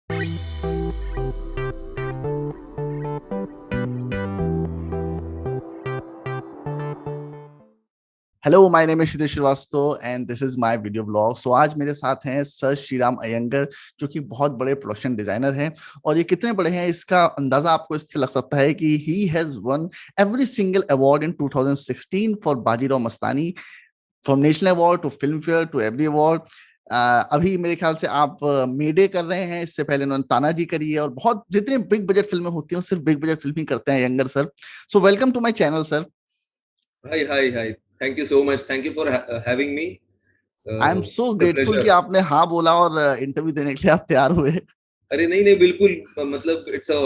Hello, my name is Kshitij Shrivastava and this is my video blog. So आज मेरे साथ हैं सर श्रीराम अयंगर, जो कि बहुत बड़े प्रोडक्शन डिजाइनर हैं। और ये कितने बड़े हैं इसका अंदाजा आपको इससे लग सकता है कि he has won every single award in 2016 for Bajirao Mastani, from national award to Filmfare to every award. अभी मेरे ख्याल से आप मेडे कर रहे हैं, इससे पहले उन्होंने तानाजी करी है, और बहुत जितने बिग बजट फिल्में होती हैं सिर्फ बिग बजट फिल्म ही करते हैं Iyengar sir. So welcome to my channel sir. Hi, hi, hi. Thank you so much. Thank you for having me. I am so It's a grateful pleasure. कि आपने हाँ बोला और इंटरव्यू देने के लिए आप तैयार हुए। अरे नहीं नहीं बिल्कुल मतलब it's a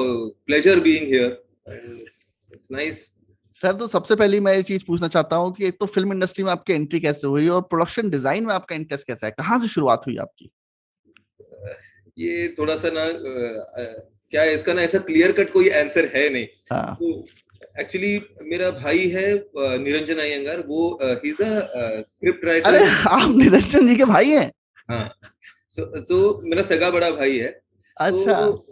pleasure being here and it's nice. Sir, तो सबसे पहले मैं ये चीज पूछना चाहता हूँ कि एक तो फिल्म इंडस्ट्री में आपकी एंट्री कैसे हुई और प्रोडक्शन डिजाइन में आपका इंटरेस्ट कैसा है, कहाँ से शुरुआत हुई आपकी? ये थोड़ा सा ना क्या है इसका ना ऐसा क्लियर कट कोई आंसर है नहीं। हाँ। तो एक्चुअली मेरा भाई है निरंजन अयंगार, वो ही इज अ स्क्रिप्ट अरे, राइटर। आप निरंजन जी के भाई हैं? हाँ, तो मेरा सगा बड़ा भाई है। अच्छा। तो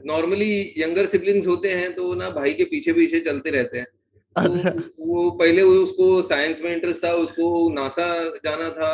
नॉर्मली यंगर सिबलिंग्स होते हैं तो ना भाई के पीछे पीछे चलते रहते हैं। तो अच्छा। वो पहले उसको साइंस में इंटरेस्ट था, उसको नासा जाना था,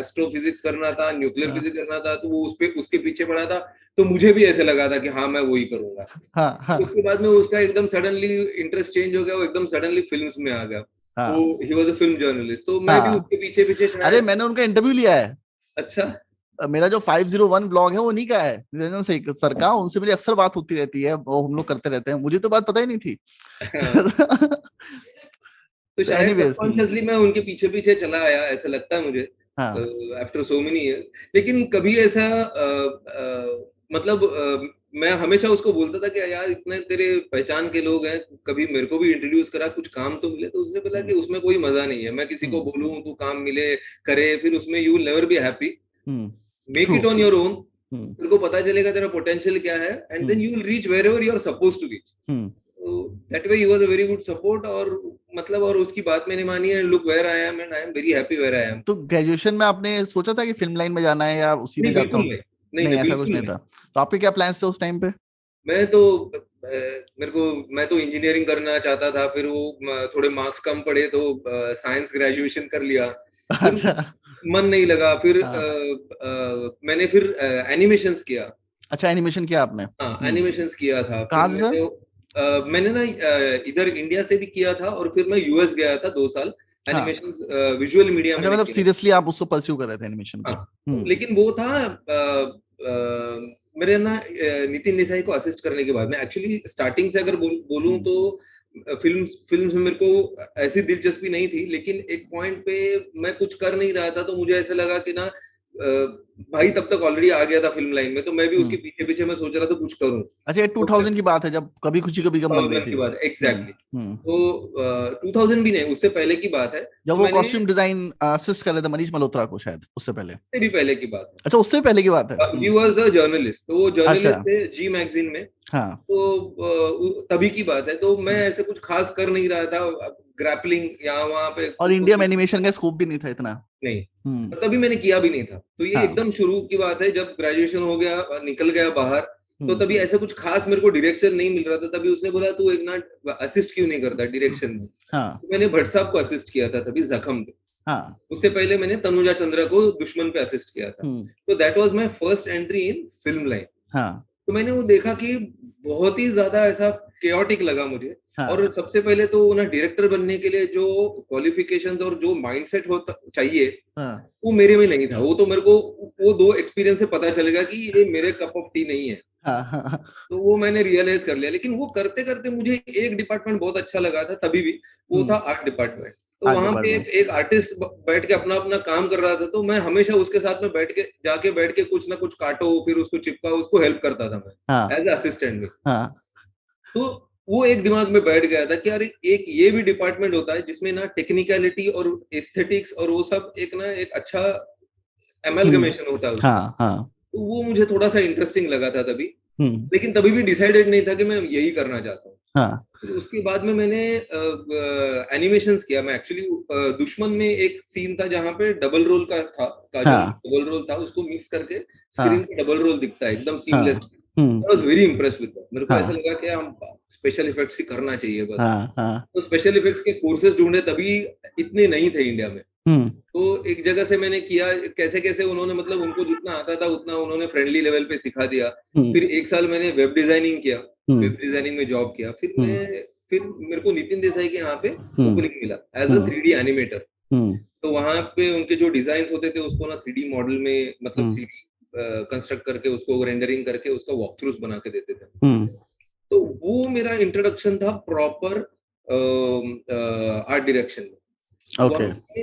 एस्ट्रोफिजिक्स करना था, न्यूक्लियर हाँ फिजिक्स करना था, तो वो उसके पीछे पड़ा था। तो मुझे भी ऐसे लगा था कि हाँ मैं वही करूंगा। हाँ हाँ उसके बाद में उसका एकदम सडनली इंटरेस्ट चेंज हो गया, वो एकदम सडनली फिल्म्स में आ गया। हाँ वो ही वाज अ फिल्म जर्नलिस्ट, तो मैं भी हाँ। उसके पीछे पीछे अरे, शायद। मैंने उनका इंटरव्यू लिया है। अच्छा। मेरा जो 501 ब्लॉग है वो नहीं का है, निरंजन से सर का। उनसे मेरी अक्सर बात होती रहती है, वो हम लोग करते रहते हैं, मुझे तो बात पता ही नहीं थी। तो शायद एनीवेज। सबकॉन्शियसली मैं उनके पीछे पीछे चला आया, ऐसा लगता है मुझे हाँ। After so many years. लेकिन कभी ऐसा मतलब मैं हमेशा उसको बोलता था कि यार इतने तेरे पहचान के लोग हैं, कभी मेरे को भी इंट्रोड्यूस करा, कुछ काम तो मिले। तो उसने बोला हम्म कि उसमें कोई मजा नहीं है, मैं किसी को हम्म बोलूं तू काम मिले करे, फिर उसमें you will never be happy. Hmm. Make true. It on your own. Hmm तेरे को पता चलेगा तेरा पोटेंशियल क्या है, and then hmm you will reach wherever you are suppose to reach. Hmm. That way he was a very good support. और मतलब और उसकी बात मैंने मानी है। Look where I am and I am very happy where I am. तो graduation में आपने सोचा था कि फिल्म लाइन में जाना है या उसी में नहीं जाता बिल्कुल हूँ? नहीं। नहीं नहीं, नहीं ऐसा कुछ बिल्कुल नहीं नहीं। था। तो आपके क्या प्लान्स थे उस टाइम पे? मैं तो मेरे को मैं तो इंजीनियरिंग करना चाहता था, फिर वो थोड़े मार्क्स कम पड़े तो साइंस ग्रेजुएशन कर लिया। फिर अच्छा। मन नहीं लगा, फिर हाँ। मैंने फिर एनिमेशंस किया। अच्छा, एनिमेशन किया आपने? हाँ एनिमेशंस किया था। फिर कहाँ से सर? मैंने ना इधर इंडिया से भी किया था, और फिर मैं यूएस गया था 2 साल। हाँ। एनिमेशन विजुअल मीडिया अच्छा, मैंने मतलब किया। सीरियसली आप उसको परस्यू कर रहे थे, एनिमेशन को? हाँ, लेकिन वो था मेरे ना नितिन देसाई को असिस्ट करने के बाद में। एक्चुअली स्टार्टिंग से अगर बोलूं हम्म तो फिल्म्स फिल्म्स में मेरे को ऐसी दिलचस्पी नहीं थी, लेकिन एक पॉइंट पे मैं कुछ कर नहीं रहा था, तो मुझे ऐसा लगा कि ना भाई तब तक ऑलरेडी आ गया था फिल्म लाइन में, तो मैं भी उसके हम्म। पीछे पीछे मैं सोच रहा था कुछ करूं। अच्छा, ये तो 2000 की बात है जब कभी खुशी कभी गम बन रही 2000 थी। की बात है एग्जैक्टली। हम्म। तो 2000 भी नहीं, उससे पहले की बात है। जब तो वो मैंने कॉस्ट्यूम डिजाइन असिस्ट कर रहे थे मनीष मल्होत्रा को, शायद उससे पहले। उससे भी पहले की बात अच्छा, उससे पहले की बात है। है। ही वाज अ जर्नलिस्ट, तो वो अच्छा। जर्नलिस्ट थे जी मैगजीन में। हाँ। तो तभी की बात है। तो मैं हम्म। ऐसे कुछ खास कर नहीं रहा था, ग्रैपलिंग यहाँ वहां पे और कुछ इंडिया में भी एनिमेशन का स्कोप भी नहीं था इतना। नहीं। हम्म। तभी मैंने किया भी नहीं था। तो ये हाँ। एकदम शुरू की बात है, जब ग्रेजुएशन हो गया निकल गया बाहर। तो हम्म। तभी ऐसा कुछ खास मेरे को डायरेक्शन नहीं मिल रहा था। तभी उसने बोला तू एक ना असिस्ट क्यों नहीं करता डायरेक्शन में। हाँ तो मैंने भट्ट साहब को असिस्ट किया था तभी जख्म पे। हाँ। उससे पहले मैंने तनुजा चंद्रा को दुश्मन पे असिस्ट किया था। हम्म। तो that was my first entry in film line. हाँ तो मैंने वो देखा कि बहुत ही ज्यादा ऐसा केओटिक लगा मुझे। और हाँ सबसे पहले तो ना डायरेक्टर बनने के लिए जो क्वालिफिकेशंस और जो माइंडसेट होता चाहिए, हाँ वो मेरे में नहीं था। वो तो मेरे को वो 2 एक्सपीरियंस से पता चलेगा कि ये मेरे कप ऑफ टी नहीं है। हाँ हाँ। तो वो मैंने रियलाइज कर लिया। लेकिन वो करते करते मुझे एक डिपार्टमेंट बहुत अच्छा लगा था तभी भी, वो था आर्ट डिपार्टमेंट। तो आर्ट वहां पे डिपार्टमेंट। एक आर्टिस्ट बैठ के अपना अपना काम कर रहा था, तो मैं हमेशा उसके साथ में बैठ के कुछ ना कुछ काटो, फिर उसको चिपकाओ, उसको हेल्प करता था मैं हाँ एज असिस्टेंट में। हाँ तो वो एक दिमाग में बैठ गया था कि यार एक ये भी डिपार्टमेंट होता है जिसमें ना टेक्निकलिटी और एस्थेटिक्स और वो सब एक ना एक अच्छा हम्म। एमलगमेशन होता है उसका। हाँ हाँ। तो वो मुझे थोड़ा सा इंटरेस्टिंग लगा था तभी। हम्म। लेकिन तभी भी डिसाइडेड नहीं था कि मैं यही करना चाहता हूँ। हाँ फिर उसके बाद में मैंने एनिमेशंस किया। मैं एक्चुअली दुश्मन में एक सीन था जहाँ पे डबल रोल का था, काजोल हाँ डबल रोल था, उसको मिक्स करके स्क्रीन हाँ पे डबल रोल दिखता है एकदम हाँ। Seamless. I was very impressed with that. मेरे को ऐसा हाँ लगा कि हम स्पेशल इफेक्ट्स ही करना चाहिए बस। हाँ हाँ। तो स्पेशल इफेक्ट्स के कोर्सेज ढूंढे, तभी इतने नहीं थे इंडिया में। हम्म तो एक जगह से मैंने किया, कैसे कैसे उन्होंने, मतलब उनको जितना आता था उतना उन्होंने फ्रेंडली लेवल पे सिखा दिया। हम्म फिर एक साल मैंने वेब डिजाइनिंग किया, हम्म वेब डिजाइनिंग में जॉब किया। हम्म फिर मेरे को नितिन देसाई के यहाँ पे हम्म ओपनिंग मिला as a hmm 3D animator. Hmm तो वहां पे उनके जो डिजाइन होते थे उसको ना 3D मॉडल में, मतलब हम्म 3D कंस्ट्रक्ट करके उसको रेंडरिंग करके उसका वॉक थ्रूज बना के देते थे। हम्म। तो वो मेरा इंट्रोडक्शन था प्रॉपर आर्ट डायरेक्शन में। ओके। वहां पे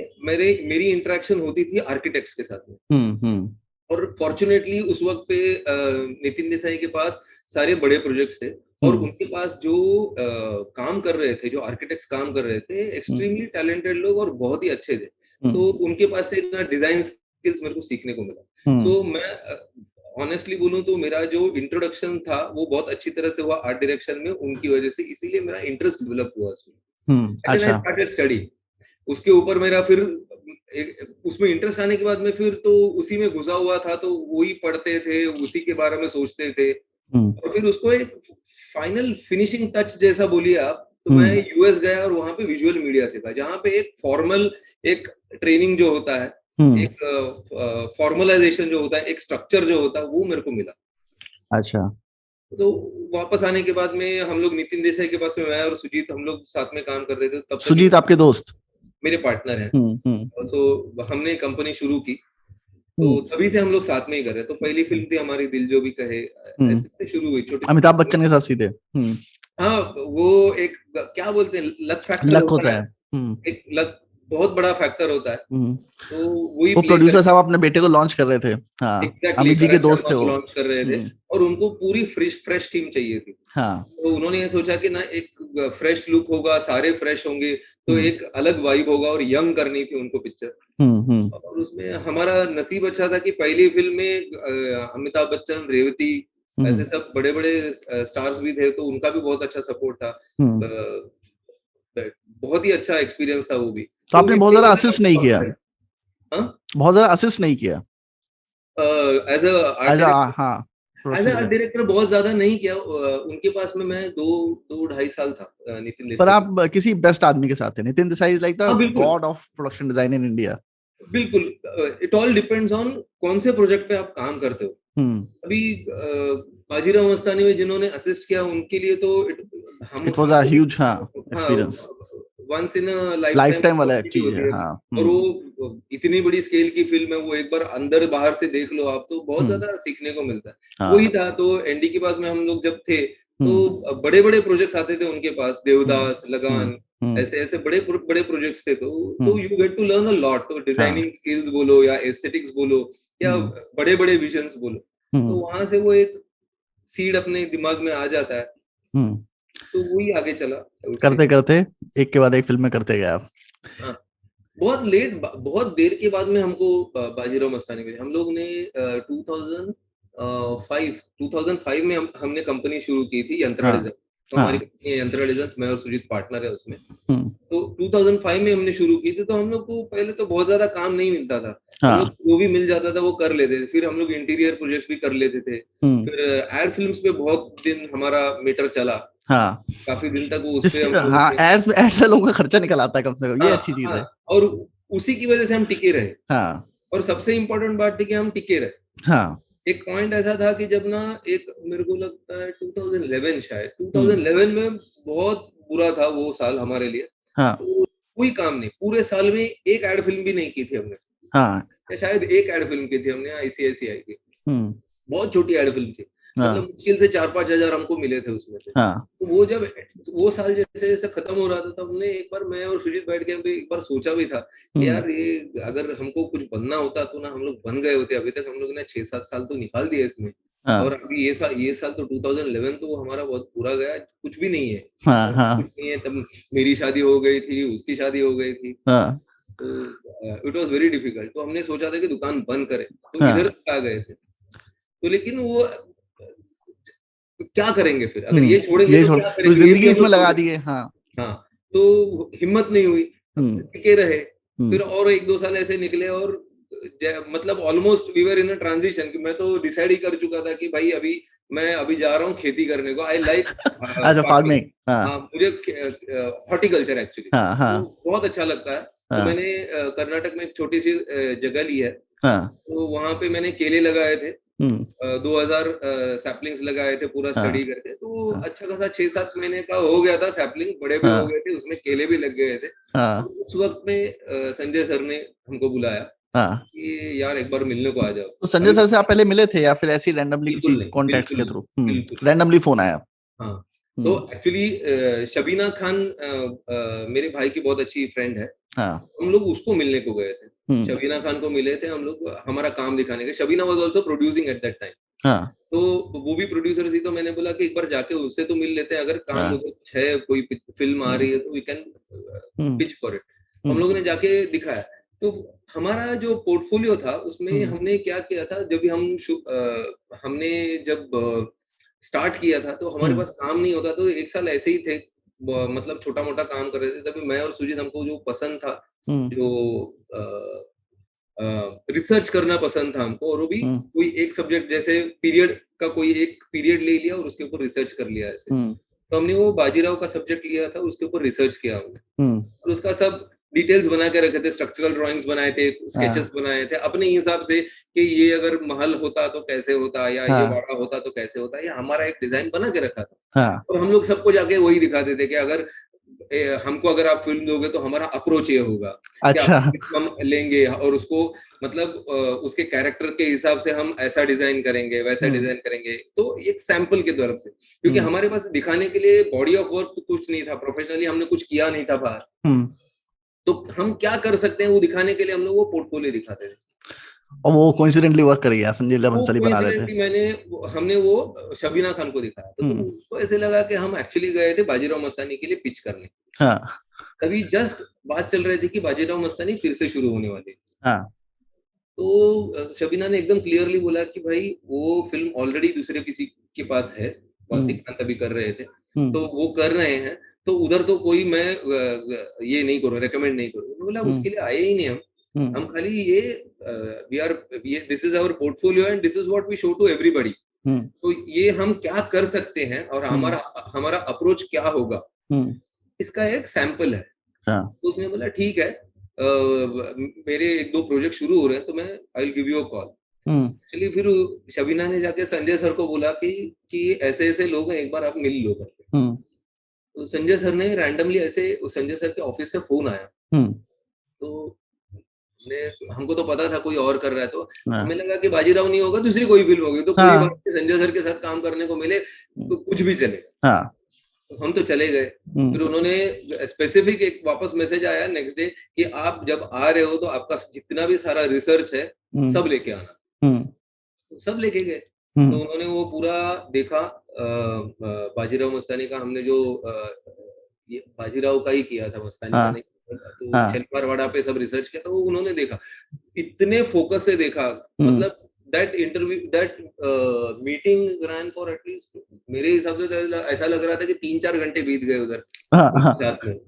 मेरी इंटरेक्शन होती थी आर्किटेक्ट्स के साथ में। हम्म। और फॉर्चुनेटली उस वक्त पे नितिन देसाई के पास सारे बड़े प्रोजेक्ट्स थे, और हम्म उनके पास जो काम कर रहे थे, जो आर्किटेक्ट्स काम कर रहे थे, हम्म एक्सट्रीमली टैलेंटेड लोग और बहुत ही अच्छे थे। हम्म तो उनके पास से ना डिजाइन स्किल्स मेरे को सीखने को मिला। हम्म सो मैं ऑनेस्टली बोलूं तो मेरा जो इंट्रोडक्शन था वो बहुत अच्छी तरह से हुआ आर्ट डायरेक्शन में उनकी वजह से, इसीलिए मेरा इंटरेस्ट डेवलप हुआ उसमें। एंड आई अच्छा। Started study. उसके ऊपर मेरा फिर उसमें इंटरेस्ट आने के बाद में फिर तो उसी में घुसा हुआ था, तो वही पढ़ते थे, उसी के बारे में सोचते थे। हम्म और फिर उसको एक फाइनल फिनिशिंग टच जैसा बोलिए आप, तो मैं हम्म यूएस गया और वहां पे विजुअल मीडिया सीखा, जहाँ पे एक फॉर्मल एक ट्रेनिंग जो होता है, हम्म। एक फॉर्मलाइजेशन जो होता है, एक स्ट्रक्चर जो होता है, वो मेरे को मिला। अच्छा। तो वापस आने के बाद में हम लोग नितिन देसाई के पास में, मैं और सुजीत, हम लोग साथ में काम कर रहे थे तब तक। सुजीत आपके दोस्त? मेरे पार्टनर हैं। हम्म। तो हमने कंपनी शुरू की, तो हम्म तभी से हम लोग साथ में ही कर रहे हैं। तो पहली फिल्म थी हमारी दिल जो भी कहे, हम्म। ऐसे से शुरू हुई छोटी अमिताभ छोटी। बच्चन के साथ सीधे? हाँ, वो एक क्या बोलते हैं, लक फैक्टर लक होता होता है है। ना, एक लक बहुत बड़ा फैक्टर होता है। हम्म। तो वही वो प्ले प्रोड्यूसर करके साहब अपने बेटे को लॉन्च कर रहे थे। हाँ, एग्जैक्टली अमित जी के करण दोस्त शर्मा थे को वो। लॉन्च कर रहे थे, और उनको पूरी फ्रेश फ्रेश टीम चाहिए थी। हाँ। तो उन्होंने ये सोचा कि ना एक फ्रेश लुक होगा, सारे फ्रेश होंगे, तो हम्म एक अलग वाइब होगा, और यंग करनी थी उनको पिक्चर। हम्म। और उसमें हमारा नसीब अच्छा था कि पहली फिल्म में अमिताभ बच्चन, रेवती, ऐसे हम्म सब बड़े बड़े स्टार्स भी थे, तो उनका भी बहुत अच्छा सपोर्ट था। हम्म। बहुत ही अच्छा एक्सपीरियंस था वो भी। तो तो आपने बहुत इतनी ज्यादा वजह असिस्ट नहीं किया? से हाँ, बहुत ज्यादा असिस्ट नहीं किया as a art as a, director, हाँ, as professional a art design. Director बहुत ज्यादा नहीं किया। उनके पास में मैं दो दो ढाई साल था नितिन पर देसाई के। आप किसी बेस्ट आदमी के साथ थे। Nitin Desai is like the हाँ बिल्कुल, God of production design in India. बिल्कुल। इट ऑल डिपेंड्स ऑन कौन से प्रोजेक्ट पे आप काम करते हो। हम्म। अभी बाजीराव मस्तानी में जिन्होंने असिस्ट किया उनके लिए तो हम इट वाज अ हमको भी, ह्यूज, हाँ, हाँ, experience. Once in life life time time वाला अपॉर्चुनिटी चीज है, होती है। हाँ। और वो इतनी बड़ी स्केल की फिल्म है, वो एक बार अंदर बाहर से देख लो आप, तो बहुत हम्म। ज्यादा सीखने को मिलता है। वही हाँ। था, तो एनडी के पास में हम लोग जब थे, हम्म तो बड़े बड़े प्रोजेक्ट्स आते थे उनके पास, हम्म देवदास, हम्म लगान, हम्म ऐसे ऐसे बड़े बड़े प्रोजेक्ट्स थे। तो hmm. You get to learn a lot. तो हाँ। डिजाइनिंग स्किल्स बोलो या एस्थेटिक्स बोलो या हम्म बड़े बड़े विजन्स बोलो, तो हम्म वहां से वो एक सीड अपने दिमाग में आ जाता है। हम्म। तो वही आगे चला, आई वुड से। करते करते एक के बाद एक फिल्म में करते गए आप। हाँ, बहुत लेट, बहुत देर के बाद में हमको बाजीराव मस्तानी मिली। हम लोग ने 2005 में हमने कंपनी शुरू की थी, यंत्रा हाँ डिजाइन। तो हमारी हाँ। कंपनी है यंत्रा डिजाइन, मैं और सुजीत पार्टनर है उसमें। हम्म। तो 2005 में हमने शुरू की थी। तो हम लोग को पहले तो बहुत ज्यादा काम नहीं मिलता था। हम लोग हाँ। जो भी मिल जाता था वो कर लेते थे। फिर हम लोग इंटीरियर प्रोजेक्ट्स भी कर लेते थे। हम्म। फिर एड फिल्म्स पे बहुत दिन हमारा मीटर चला, हाँ, काफी दिन तक वो उस पे जिसके, हम लोगों हाँ, ने। एड्स से लोगों का खर्चा निकल आता है कम से कम, ये हाँ अच्छी चीज हाँ, है। और उसी की वजह से हम टिके रहे। हाँ और सबसे इम्पोर्टेंट बात थी कि हम टिके रहे। हाँ। एक पॉइंट ऐसा था कि जब ना, एक मेरे को लगता है 2011, शायद हम्म। 2011 में बहुत बुरा था वो साल हमारे लिए। हाँ तो कोई काम नहीं, पूरे साल में एक एड फिल्म भी नहीं की थी हमने, हाँ। या शायद एक एड फिल्म की थी हमने आईसीआईसीआई की। हम्म। बहुत छोटी एड फिल्म थी, मतलब हाँ मुश्किल से 4-5 हजार हमको मिले थे उसमें से। हाँ। तो वो जब वो साल जैसे जैसे खत्म हो रहा था, तब हमने एक बार, मैं और सुजीत बैठ के हम एक बार सोचा भी था कि हम्म। यार, ये अगर हमको कुछ बनना होता तो ना हम लोग बन गए होते। अभी तक हम लोग ने 6-7 साल तो निकाल दिए इसमें। और हाँ अभी ये साल तो 2011 तो हमारा बहुत बुरा गया, कुछ भी नहीं है। हाँ कुछ हाँ नहीं है। तब मेरी शादी हो गई थी, उसकी शादी हो गई थी। हाँ तो इट वाज वेरी डिफिकल्ट। तो हमने सोचा था कि दुकान बंद करें, तो इधर हाँ। आ गए थे। तो लेकिन वो क्या करेंगे फिर, अगर ये छोड़ेंगे ये तो छोड़ क्या तो करेंगे, ये जिंदगी भी हम इसमें लोग लगा छोड़ दी है। हाँ। देंगे। हाँ, तो हिम्मत नहीं हुई, हम्म। टिके रहे। हम्म। फिर और 1-2 साल ऐसे निकले और मतलब almost we were in a transition, कि मैं तो डिसाइड ही कर चुका था कि भाई अभी मैं अभी जा रहा हूँ खेती करने को। आई लाइक अच्छा, फार्मिंग। फार्मिंग। हाँ। हाँ, मुझे हॉर्टिकल्चर एक्चुअली हाँ। तो हाँ। बहुत अच्छा लगता है। तो हाँ। मैंने कर्नाटक में एक छोटी सी जगह ली है, हाँ। तो वहां पे मैंने केले लगाए थे। हम्म। 2000 सैपलिंग्स लगाए थे पूरा हाँ। स्टडी करके, तो हाँ। अच्छा खासा 6-7 महीने का हो गया था, सैपलिंग बड़े भी हो हाँ। गए थे, उसमें केले भी लग गए थे। तो हाँ। उस वक्त में संजय सर ने हमको बुलाया हाँ। कि यार एक बार मिलने को आ जाओ। तो संजय अभी सर से आप पहले मिले थे या फिर ऐसे रैंडमली किसी बिल्कुल नहीं, कॉन्टेक्ट्स बिल्कुल के नहीं, थ्रू? बिल्कुल नहीं। रैंडमली फोन आया? हाँ, तो हम्म। एक्चुअली शबीना खान मेरे भाई की बहुत अच्छी फ्रेंड है। हाँ। हम लोग उसको मिलने को गए थे। हम्म। शबीना खान को मिले थे हम लोग, हमारा काम दिखाने के। Shabina was also producing at that time. हाँ। तो वो भी प्रोड्यूसर थी, तो मैंने बोला कि एक बार जाके उससे तो मिल लेते हैं, अगर काम हाँ। उधर कुछ है, कोई फिल्म आ हम्म। रही है तो we can hmm. Pitch for it. हम हम्म। लोगों ने जाके दिखाया। तो हमारा जो पोर्टफोलियो था उसमें हम्म। हमने क्या किया था, जब भी हमने जब स्टार्ट किया था तो हमारे हम्म। पास काम नहीं होता, तो एक साल ऐसे ही थे, मतलब छोटा मोटा काम कर रहे थे। तभी मैं और सुजीत, हमको जो पसंद था, हम्म। जो रिसर्च करना पसंद था हमको, और वो भी हम्म। कोई एक सब्जेक्ट, जैसे पीरियड का कोई एक पीरियड ले लिया और उसके ऊपर रिसर्च कर लिया ऐसे। हम्म। तो हमने वो बाजीराव का सब्जेक्ट लिया था, उसके ऊपर रिसर्च किया हमने, हम्म। और उसका सब डिटेल्स बना के रखे थे, स्ट्रक्चरल ड्राइंग्स बनाए थे, स्केचेस हाँ। बनाए थे अपने हिसाब से, कि ये अगर महल होता तो कैसे होता, या ये हाँ। वाड़ा होता तो कैसे होता, ये हमारा एक डिजाइन बना के रखा था। हाँ। और हम लोग सबको जाके वही दिखाते थे कि अगर हमको अगर आप फिल्म दोगे तो हमारा अप्रोच ये होगा कि अच्छा। आपको हम लेंगे, और उसको मतलब उसके कैरेक्टर के हिसाब से हम ऐसा डिजाइन करेंगे, वैसा हम्म। डिजाइन करेंगे। तो एक सैंपल की तरफ से, क्योंकि हम्म। हमारे पास दिखाने के लिए बॉडी ऑफ वर्क तो कुछ नहीं था, प्रोफेशनली हमने कुछ किया नहीं था बाहर। हम्म। तो हम क्या कर सकते हैं वो दिखाने के लिए हम लोग वो पोर्टफोलियो दिखाते थे। और वो कोइंसिडेंटली वर्क कर गया, संजय लीला वो भंसाली बना रहे थे। कोइंसिडेंटली हमने वो शबीना खान को दिखाया, तो हम्म। उसको ऐसे लगा कि हम एक्चुअली गए थे बाजीराव मस्तानी के लिए पिच करने। हाँ। तभी जस्ट बात चल रही थी कि बाजीराव मस्तानी फिर से शुरू होने वाली है। हाँ। तो शबीना ने एकदम क्लियरली बोला कि भाई वो फिल्म ऑलरेडी दूसरे किसी के पास है, हम्म। वासिक खान तभी कर रहे थे, हम्म। तो वो कर रहे हैं, तो उधर तो कोई मैं ये नहीं करूँ, रेकमेंड नहीं करूँ। बोला हम्म। उसके लिए आए ही नहीं हम। हम्म। हम खाली ये वी आर ये this is our portfolio and this is what we show to everybody. Hmm. तो ये हम क्या कर सकते हैं और हम्म। हमारा हमारा अप्रोच क्या होगा, हम्म। इसका एक सैंपल है। हाँ। तो उसने बोला ठीक है, मेरे 1-2 प्रोजेक्ट शुरू हो रहे हैं, तो मैं I will give you a call. Hmm. चलिए, फिर शबीना ने जाके संजय सर को बोला कि ऐसे ऐसे लोग हैं, एक बार आप मिल लो करके। हम्म। तो संजय सर ने रैंडमली ऐसे, संजय सर के ऑफिस से फोन आया। हम्म। तो हमको तो पता था कोई और कर रहा है, तो हमें हाँ। लगा कि बाजीराव नहीं होगा, दूसरी कोई फिल्म होगी, तो कोई बात हाँ। नहीं, संजय सर के साथ काम करने को मिले हम्म। तो कुछ भी चले। हाँ। तो हम तो चले गए। हम्म। फिर उन्होंने स्पेसिफिक एक वापस मैसेज आया नेक्स्ट डे कि आप जब आ रहे हो तो आपका जितना भी सारा रिसर्च है हम्म। सब लेके आना। हम्म। तो सब लेके गए। तो हम्म। उन्होंने वो पूरा देखा, बाजीराव मस्तानी का हमने जो ये बाजीराव का ही किया था, मस्तानी का हाँ। नहीं किया था। तो हाँ। शनिवारवाड़ा पे सब रिसर्च किया, तो वो उन्होंने देखा, इतने फोकस से देखा, हम्म। मतलब that interview that meeting rain for at least, मेरे हिसाब से तो ऐसा लग रहा था कि 3-4 घंटे बीत गए उधर हाँ। हाँ। उनके साथ में।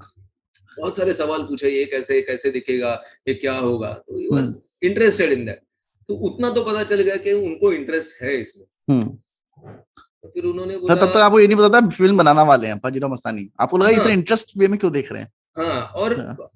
बहुत सारे सवाल पूछे, ये कैसे कैसे दिखेगा, ये क्या होगा, तो he was hmm. Interested in that. तो उतना तो पता चल गया कि उनको इंटरेस्ट है इसमें। हम्म। तो फिर उन्होंने तो बोला तब तक आपको ये नहीं पता था फिल्म बनाना वाले हैं बाजीराव मस्तानी? आपको लगा हाँ, इतने इंटरेस्ट वे में क्यों देख रहे हैं? हाँ, और हाँ।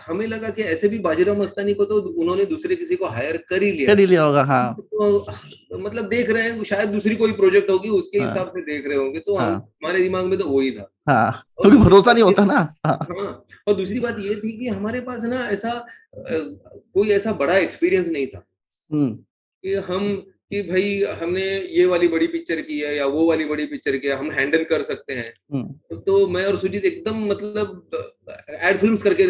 हमें लगा कि ऐसे भी बाजीराव मस्तानी को तो उन्होंने दूसरे किसी को हायर कर ही लिया कर है। ही लिया होगा। हाँ। तो मतलब देख रहे हैं शायद दूसरी कोई प्रोजेक्ट होगी, उसके हाँ। हिसाब से देख रहे होंगे, तो हम हाँ। हमारे दिमाग में तो वही था। हाँ। और क्योंकि दूसरी भरोसा बात नहीं ये होता ना। थी, हाँ। हाँ, और दूसरी बात ये थी कि हमारे पास ना ऐसा कोई ऐसा बड़ा एक्सपीरियंस नहीं था हम्म। कि हम कि भाई हमने ये वाली बड़ी पिक्चर की है या वो वाली बड़ी पिक्चर की है, हम हैंडल कर सकते हैं। हम्म। तो मैं और सुजीत एकदम मतलब एड फिल्म्स करके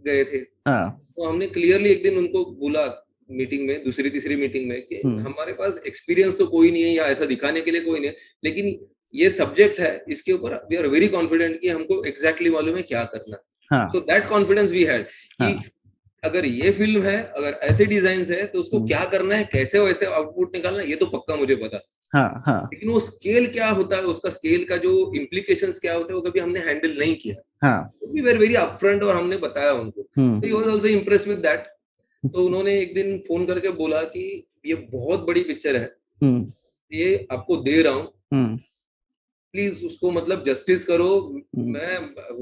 गए थे। हाँ। तो हमने क्लियरली एक दिन उनको बोला मीटिंग में, दूसरी तीसरी मीटिंग में, कि हम्म। हमारे पास एक्सपीरियंस तो कोई नहीं है या ऐसा दिखाने के लिए कोई नहीं है, लेकिन ये सब्जेक्ट है, इसके ऊपर वी आर वेरी कॉन्फिडेंट कि हमको एग्जैक्टली मालूम है क्या करना है। हाँ। So that confidence we had कि हाँ। अगर ये फिल्म है, अगर ऐसे डिजाइन है, तो उसको हम्म। क्या करना है, कैसे वैसे आउटपुट निकालना है, ये तो पक्का मुझे पता। हाँ हाँ लेकिन वो स्केल क्या होता है, उसका स्केल का जो इम्प्लीकेशंस क्या होता है, वो कभी हमने हैंडल नहीं किया। हाँ। वी वर वेरी अपफ्रंट और हमने बताया उनको, तो he was also impressed with that. तो उन्होंने एक दिन फोन करके बोला कि ये बहुत बड़ी पिक्चर है, हम्म ये आपको दे रहा हूँ, हम्म प्लीज उसको मतलब जस्टिस करो, हम्म, मैं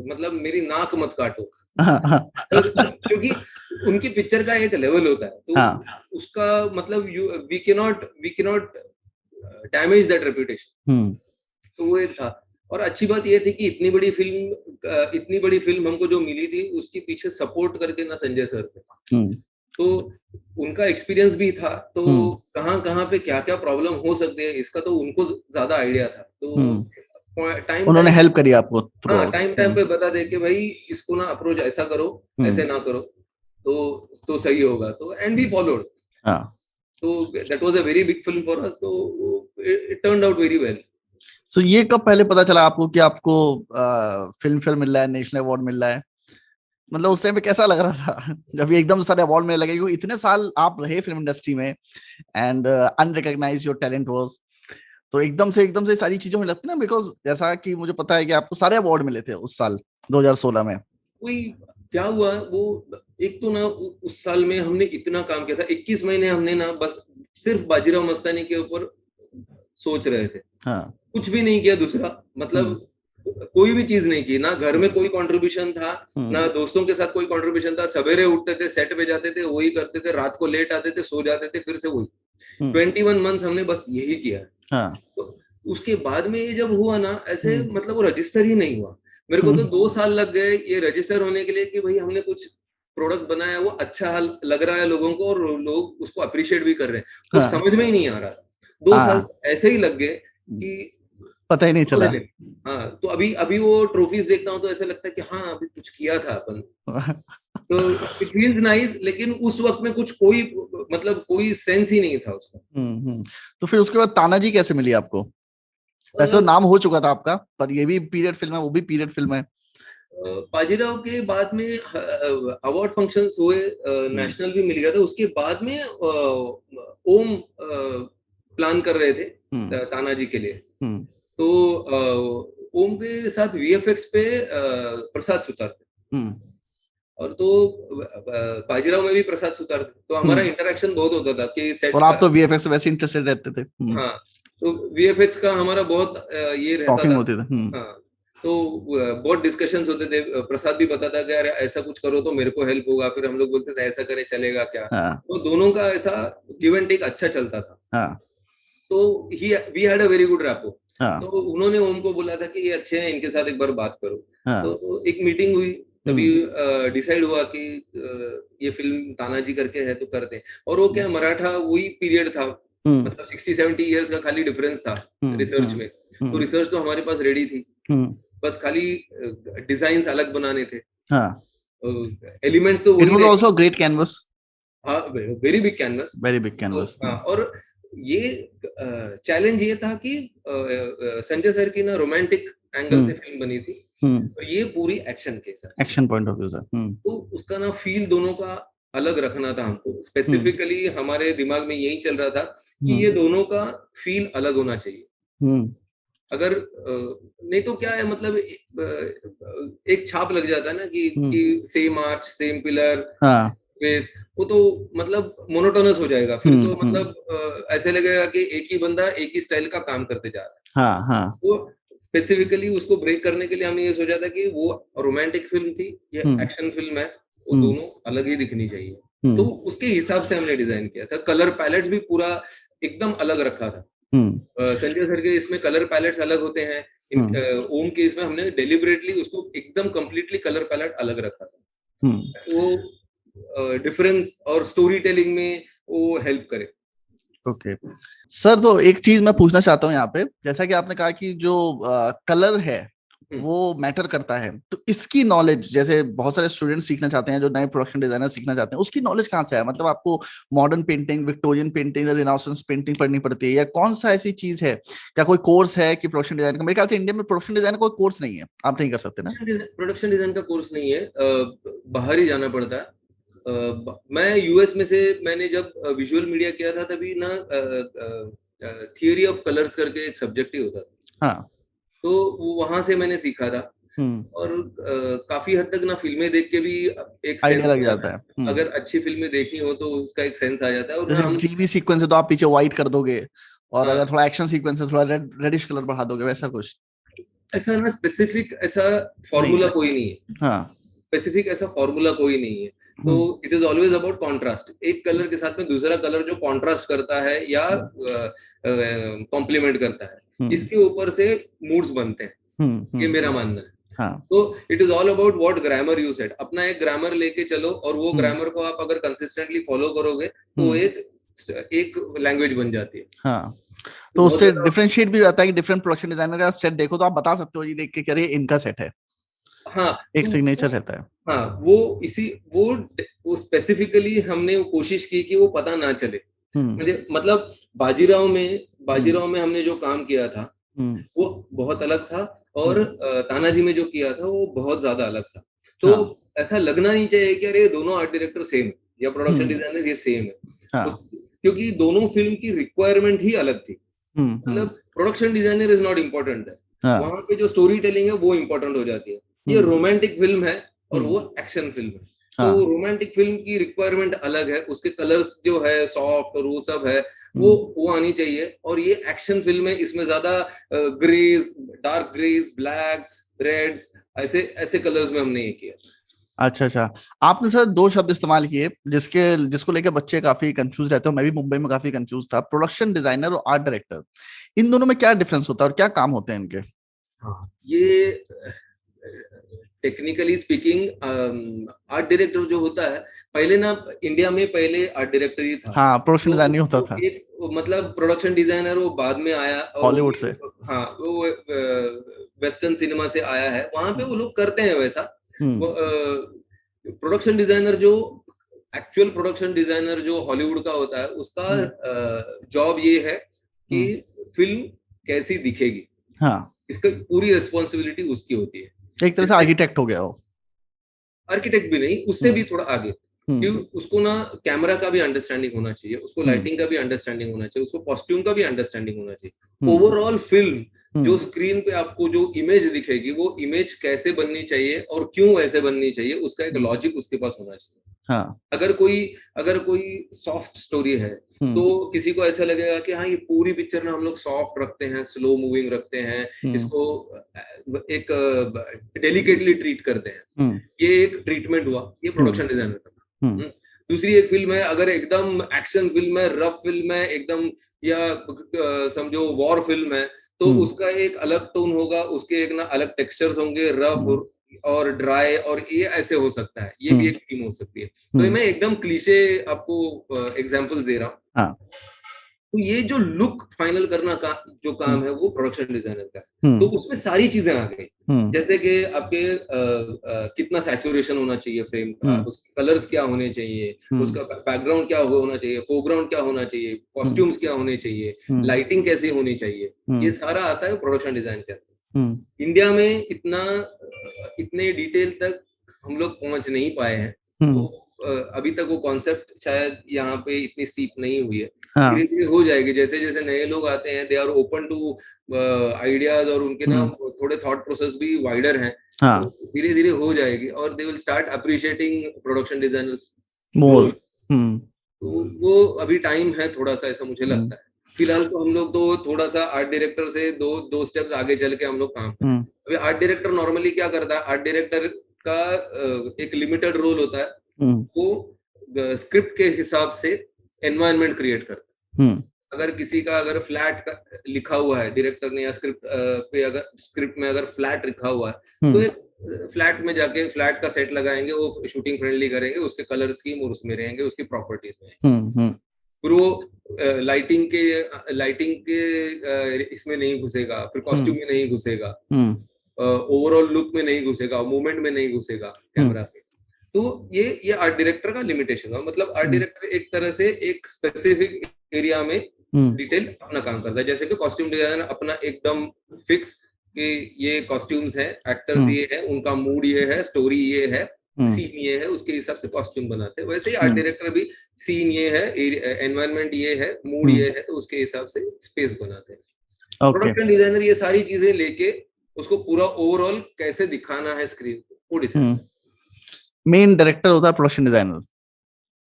मतलब मेरी नाक मत काटो। हाँ हाँ क्योंकि उनकी पिक्चर का एक लेवल होता है, तो हाँ, उसका मतलब we cannot damage that reputation. हम्म तो वो एक था। और अच्छी बात ये थी कि इतनी बड़ी फिल्म हमको जो मिली थी, उसके पीछे सपोर्ट करके ना संजय सर थे। हम्म तो उनका एक्सपीरियंस भी था, तो हम्म कहाँ कहाँ पे क्या क्या प्रॉब्लम हो सकती है इसका तो उनको ज्यादा आइडिया था। तो हम्म टाइम उन्होंने टाइम हेल्प करी आपको थ्रू हाँ, आउट। टाइम टाइम पे बता दे कि भाई इसको ना अप्रोच ऐसा करो, हम्म ऐसे ना करो, तो सही होगा। तो एंड वी फॉलोड। हाँ। तो that was a very big film for us, तो it turned out very well. So ये कब पहले पता चला आपको कि आपको फिल्म फेयर मिल रहा है, नेशनल अवार्ड मिल रहा है? मतलब उस टाइम पे कैसा लग रहा था जब ये एकदम सारे अवार्ड मिलने लगे, क्योंकि इतने साल आप रहे फिल्म इंडस्ट्री में and unrecognised your talent was, तो एकदम से सारी चीजों में लगती है ना, बिकॉज जैसा कि मुझे पता है कि आपको सारे अवार्ड मिले थे उस साल 2016 में। कोई क्या हुआ वो, एक तो ना उस साल में हमने इतना काम किया था, 21 महीने हमने ना बस सिर्फ बाजीराव मस्तानी के ऊपर सोच रहे थे, हाँ। कुछ भी नहीं किया दूसरा, हम्म मतलब कोई भी चीज नहीं की, ना घर में कोई कंट्रीब्यूशन था, ना हम्म दोस्तों के साथ कोई कंट्रीब्यूशन था। सवेरे उठते थे, सेट पे जाते थे, वही करते थे, रात को लेट आते थे, सो जाते थे, फिर से वही। हम्म 21 मंथ्स हमने बस यही किया। हाँ। तो उसके बाद में ये जब हुआ ना ऐसे, हम्म मतलब वो रजिस्टर ही नहीं हुआ। मेरे को तो हम्म 2 साल लग गए ये रजिस्टर होने के लिए, कि भाई हमने कुछ प्रोडक्ट बनाया, वो अच्छा लग रहा है लोगों को और लोग उसको अप्रिशिएट भी कर रहे हैं, वो हाँ समझ में ही नहीं आ रहा। 2 साल हाँ, ऐसे ही लग गए कि पता ही नहीं समझ चला। नहीं। हाँ, तो अभी अभी वो ट्रॉफीज देखता हूँ तो ऐसा लगता है कि हाँ अभी कुछ किया था अपन। तो इट फील्स नाइस, लेकिन उस वक्त में कुछ कोई मतलब कोई सेंस ही नहीं था उसका। हम्म। तो फिर उसके बाद तानाजी कैसे मिली आपको? वैसे तो नाम हो चुका था आपका, पर ये भी पीरियड फिल्म है, वो भी पीरियड फिल्म है। बाजीराव के बाद में अवार्ड फंक्शंस हुए, हम्म नेशनल भी मिल गया था। उसके बाद में ओम प्लान कर रहे थे हम्म तानाजी के लिए। हम्म तो ओम के साथ वीएफएक्स पे प्रसाद सुतार थे, हम्म और तो बाजीराव में भी प्रसाद सुतार थे, तो हमारा हम्म। इंटरेक्शन बहुत होता था कि और सेट्स आप का। तो वीएफएक्स से वैसे इंटरेस्टेड रहते थे। हाँ, तो वीएफएक्स का हमारा बहुत ये रहता टॉकिंग था। होती थी। हाँ, तो बहुत डिस्कशंस होते थे। प्रसाद भी बताता कि यार ऐसा कुछ करो तो मेरे को हेल्प होगा, फिर हम लोग बोलते थे ऐसा करे चलेगा क्या। हाँ तो दोनों का ऐसा गिव एंड टेक अच्छा चलता था। हाँ तो ही we had a very good rapport. तो हाँ उन्होंने ओम को बोला था कि ये अच्छे हैं, इनके साथ एक बार बात करो। हाँ। तो एक मीटिंग हुई, तभी हम्म डिसाइड हुआ कि ये फिल्म तानाजी करके है तो करते हैं। और वो क्या, मराठा वही पीरियड था, हम्म मतलब 60-70 ईयर्स का खाली डिफरेंस था हम्म रिसर्च हम्म में। तो हम्म रिसर्च तो हमारे पास रेडी थी, हम्म बस खाली डिजाइन अलग बनाने थे, हाँ। एलिमेंट्स तो इट वही वाज रहेंगे। Also great canvas. हाँ, very big canvas. Very big तो कैनवस। हाँ, और ये चैलेंज ये था कि संजय सर की ना रोमांटिक एंगल से हम्म फिल्म बनी थी, हम्म। और ये पूरी एक्शन के साथ। एक्शन पॉइंट ऑफ व्यू से। तो उसका ना फील दोनों का अलग रखना था हमको। हम्म स्पेसिफिकली हमारे दिमाग में यही चल रहा था कि ये हम्म दोनों का फील अलग होना चाहिए। हम्म अगर नहीं तो क्या है, मतलब एक छाप लग जाता है ना हम्म। कि सेम आर्च, सेम पिलर, हाँ। बेस, वो तो मतलब मोनोटोनस हो जाएगा फिर तो। हम्म। मतलब ऐसे लगेगा कि एक ही बंदा एक ही स्टाइल का काम करते जा रहा है। हाँ हाँ। वो स्पेसिफिकली उसको ब्रेक करने के लिए हमने ये सोचा था कि वो रोमांटिक फिल्म थी, ये हम्म एक्शन फिल्म है, वो हम्म दोनों अलग ही दिखनी चाहिए। तो हम्म उसके हिसाब से हमने डिजाइन किया था। कलर पैलेट भी पूरा एकदम अलग रखा था। हम्म संजय सर के इसमें कलर पैलेट्स अलग होते हैं, हम्म ओम के इसमें हमने डेलिबरेटली उसको एकदम कंप्लीटली कलर पैलेट अलग रखा था, हम्म। वो डिफरेंस और स्टोरी टेलिंग में वो हेल्प करे। ओके सर, तो एक चीज मैं पूछना चाहता हूँ यहाँ पे, जैसा कि आपने कहा कि जो कलर है हम्म, वो मैटर करता है, तो इसकी नॉलेज जैसे बहुत सारे स्टूडेंट सीखना चाहते हैं, जो नए प्रोडक्शन डिजाइनर सीखना चाहते हैं, उसकी नॉलेज कहाँ से है? मतलब आपको modern painting, Victorian painting, Renaissance painting पढ़नी पड़ती है, या कौन सा ऐसी चीज है, क्या कोई कोर्स है कि प्रोडक्शन डिजाइन का? मेरे ख्याल से इंडिया में प्रोडक्शन डिजाइन का कोई कोर्स नहीं है, आप नहीं कर सकते ना? प्रोडक्शन डिजाइन का कोर्स नहीं है, बाहर ही जाना पड़ता है। मैं यूएस में से, मैंने जब विजुअल मीडिया किया था तभी ना थियरी ऑफ कलर्स करके एक सब्जेक्ट ही होता था। हाँ। तो वो वहां से मैंने सीखा था। और काफी हद तक ना फिल्में देख के भी एक आइडिया सेंस लग जाता है। अगर अच्छी फिल्में देखी हो तो उसका एक सेंस आ जाता है। और ना जैसे हम ड्रीमी सीक्वेंस है तो आप पीछे व्हाइट कर दोगे, और हाँ, अगर थोड़ा एक्शन सीक्वेंस है थोड़ा रेडिश कलर बढ़ा दोगे, वैसा कुछ ऐसा ना स्पेसिफिक ऐसा नहीं फॉर्मूला है। कोई नहीं है। हाँ। स्पेसिफिक ऐसा फॉर्मूला कोई नहीं है। तो हम्म। It is always about contrast. एक कलर के साथ में दूसरा कलर जो कॉन्ट्रास्ट करता है या कॉम्प्लीमेंट करता है, हम्म। इसके ऊपर से मूड्स बनते हैं। ये मेरा हम्म। मानना है। हाँ। तो it is all about what grammar you set. अपना एक ग्रामर लेके चलो और वो हम्म। ग्रामर को आप अगर कंसिस्टेंटली फॉलो करोगे तो हम्म। एक एक लैंग्वेज बन जाती है। हाँ, तो तो बहुत उससे ज्यादा डिफरेंशिएट भी हो जाता है कि डिफरेंट प्रोडक्शन डिजाइनर का सेट देखो तो आप बता सकते हो ये देख के कि अरे इनका सेट है, हाँ। एक तो सिग्नेचर रहता है। हाँ, वो वो स्पेसिफिकली हमने वो कोशिश की कि वो पता ना चले हम्म। मुझे। मतलब बाजीराव में हम्म। बाजीराव में हमने जो काम किया था हम्म। वो बहुत अलग था। और हम्म। तानाजी में जो किया था वो बहुत ज्यादा अलग था। तो हाँ। ऐसा लगना नहीं चाहिए कि अरे दोनों आर्ट डायरेक्टर सेम है या प्रोडक्शन हम्म। डिजाइनर ये सेम है। हाँ। क्योंकि दोनों फिल्म की रिक्वायरमेंट ही अलग थी। हम्म। मतलब production designer is not important है, हाँ। वहां पे जो स्टोरी टेलिंग है वो इम्पोर्टेंट हो जाती है। ये हम्म। रोमांटिक फिल्म है और हम्म। वो एक्शन फिल्म है। तो हाँ। रोमांटिक फिल्म की रिक्वायरमेंट अलग है, उसके कलर्स जो है सॉफ्ट और वो सब है, वो हम्म। वो आनी चाहिए। और ये एक्शन फिल्म है, इसमें ज्यादा greys, dark greys, blacks, reds, ऐसे ऐसे कलर्स में हमने ये किया। अच्छा अच्छा। आपने सर दो शब्द इस्तेमाल किए जिसके जिसको लेकर बच्चे काफी कंफ्यूज रहते हो, मैं भी मुंबई में काफी कंफ्यूज था, प्रोडक्शन डिजाइनर और आर्ट डायरेक्टर। इन दोनों में क्या डिफरेंस होता है और क्या काम होते हैं इनके? हाँ, ये टेक्निकली स्पीकिंग आर्ट डायरेक्टर जो होता है, पहले ना इंडिया में पहले आर्ट डायरेक्टर ही था। हाँ, प्रोडक्शन तो डिजाइनिंग होता वो था एक मतलब प्रोडक्शन डिजाइनर वो बाद में आया और वो हॉलीवुड से। हाँ वो वेस्टर्न सिनेमा से आया है, वहां पे वो हम्म। लोग करते हैं वैसा। हम्म। वो प्रोडक्शन डिजाइनर जो एक्चुअल प्रोडक्शन डिजाइनर जो हॉलीवुड का होता है, उसका हम्म। जॉब ये है कि हम्म। फिल्म कैसी दिखेगी, हाँ, इसका पूरी रिस्पॉन्सिबिलिटी उसकी होती है। एक तरह से जैसे आर्किटेक्ट हो गया वो। आर्किटेक्ट भी नहीं, उससे हम्म। भी थोड़ा आगे। कि हम्म। उसको ना कैमरा का भी अंडरस्टैंडिंग होना चाहिए, उसको हम्म। लाइटिंग का भी अंडरस्टैंडिंग होना चाहिए, उसको कॉस्ट्यूम का भी अंडरस्टैंडिंग होना चाहिए। हम्म। ओवरऑल फिल्म जो हम्म। स्क्रीन पे आपको जो इमेज दिखेगी, वो इमेज कैसे बननी चाहिए और क्यों ऐसे बननी चाहिए, उसका एक हम्म। लॉजिक उसके पास होना चाहिए। हाँ। अगर कोई अगर कोई सॉफ्ट स्टोरी है तो हम्म। किसी को ऐसा लगेगा कि हाँ ये पूरी पिक्चर ना हम लोग सॉफ्ट रखते हैं, स्लो मूविंग रखते हैं, हम्म। इसको एक डेलिकेटली ट्रीट करते हैं। हम्म। ये एक ट्रीटमेंट हुआ, ये हम्म। प्रोडक्शन डिजाइनर का। हम्म। दूसरी एक फिल्म है, अगर एकदम एक्शन फिल्म है, रफ फिल्म है एकदम, या समझो वॉर फिल्म है, तो हम्म। उसका एक अलग टोन होगा, उसके एक ना अलग टेक्सचर्स होंगे, रफ हम्म। और ड्राई, और ये ऐसे हो सकता है, ये भी हम्म। एक थीम हो सकती है। तो ये हम्म। मैं एकदम क्लीशे आपको एग्जांपल्स दे रहा हूँ। हाँ। तो ये जो लुक फाइनल करना जो हम्म। काम है वो प्रोडक्शन डिजाइनर का है। तो हम्म। उसमें सारी चीजें आ गई। हम्म। जैसे कि आपके कितना सैचुरेशन होना चाहिए फ्रेम का, हम्म। उसके कलर्स क्या होने चाहिए, हम्म। उसका बैकग्राउंड क्या होना चाहिए, फोरग्राउंड क्या होना चाहिए, हम्म। कॉस्ट्यूम्स क्या होने चाहिए, हम्म। लाइटिंग कैसी होनी चाहिए, ये हम्म। सारा आता है प्रोडक्शन डिजाइन के हम्म। अंदर। इंडिया में इतने डिटेल तक हम लोग पहुंच नहीं पाए हैं। वो हम्म। अभी तक वो कॉन्सेप्ट शायद यहाँ पे इतनी सीप नहीं हुई है। धीरे हाँ। धीरे हो जाएगी, जैसे जैसे नए लोग आते हैं, they are open to ideas, और उनके ना हम्म। थोड़े थॉट प्रोसेस भी वाइडर हैं। तो हाँ। धीरे धीरे हो जाएगी और they will start appreciating production designers more. More. हम्म। तो वो अभी टाइम है थोड़ा सा, ऐसा मुझे हम्म। लगता है। फिलहाल तो हम लोग तो थोड़ा सा आर्ट डायरेक्टर से दो दो स्टेप्स आगे चल के हम लोग काम कर रहे हम्म। हैं। अभी आर्ट डायरेक्टर नॉर्मली क्या करता है, आर्ट डायरेक्टर का एक लिमिटेड रोल होता है। हम्म। वो स्क्रिप्ट के हिसाब से एनवायरनमेंट क्रिएट करता हम्म। है। अगर किसी का अगर फ्लैट का लिखा हुआ है डायरेक्टर ने, या स्क्रिप्ट पे अगर स्क्रिप्ट में अगर फ्लैट लिखा हुआ है, तो हम्म। एक फ्लैट में जाके फ्लैट का सेट लगाएंगे, वो शूटिंग फ्रेंडली करेंगे, उसके कलर स्कीम और उसमें रहेंगे, उसकी प्रॉपर्टीज में। हम्म। फिर वो लाइटिंग के इसमें नहीं घुसेगा, फिर हम्म। कॉस्ट्यूम में नहीं घुसेगा, हम्म। ओवरऑल लुक में नहीं घुसेगा, मूवमेंट में नहीं घुसेगा हम्म। कैमरा पे। तो ये आर्ट डायरेक्टर का लिमिटेशन है। मतलब आर्ट हम्म। डायरेक्टर एक तरह से एक स्पेसिफिक एरिया में हम्म। डिटेल अपना काम करता है। जैसे कि कॉस्ट्यूम डिजाइनर अपना एकदम फिक्स कि ये कॉस्ट्यूम्स है, एक्टर्स हम्म। ये है, उनका मूड ये है, स्टोरी ये है, सीन ये है, उसके हिसाब से कॉस्ट्यूम बनाते हैं। वैसे ही आर्ट डायरेक्टर भी सीन ये है, एनवायरनमेंट ये है, मूड ये है, तो उसके हिसाब से स्पेस बनाते हैं। प्रोडक्शन डिजाइनर ये सारी चीजें लेके उसको पूरा ओवरऑल कैसे दिखाना है स्क्रीन को, वो डिसाइड। मेन डायरेक्टर होता है प्रोडक्शन डिजाइनर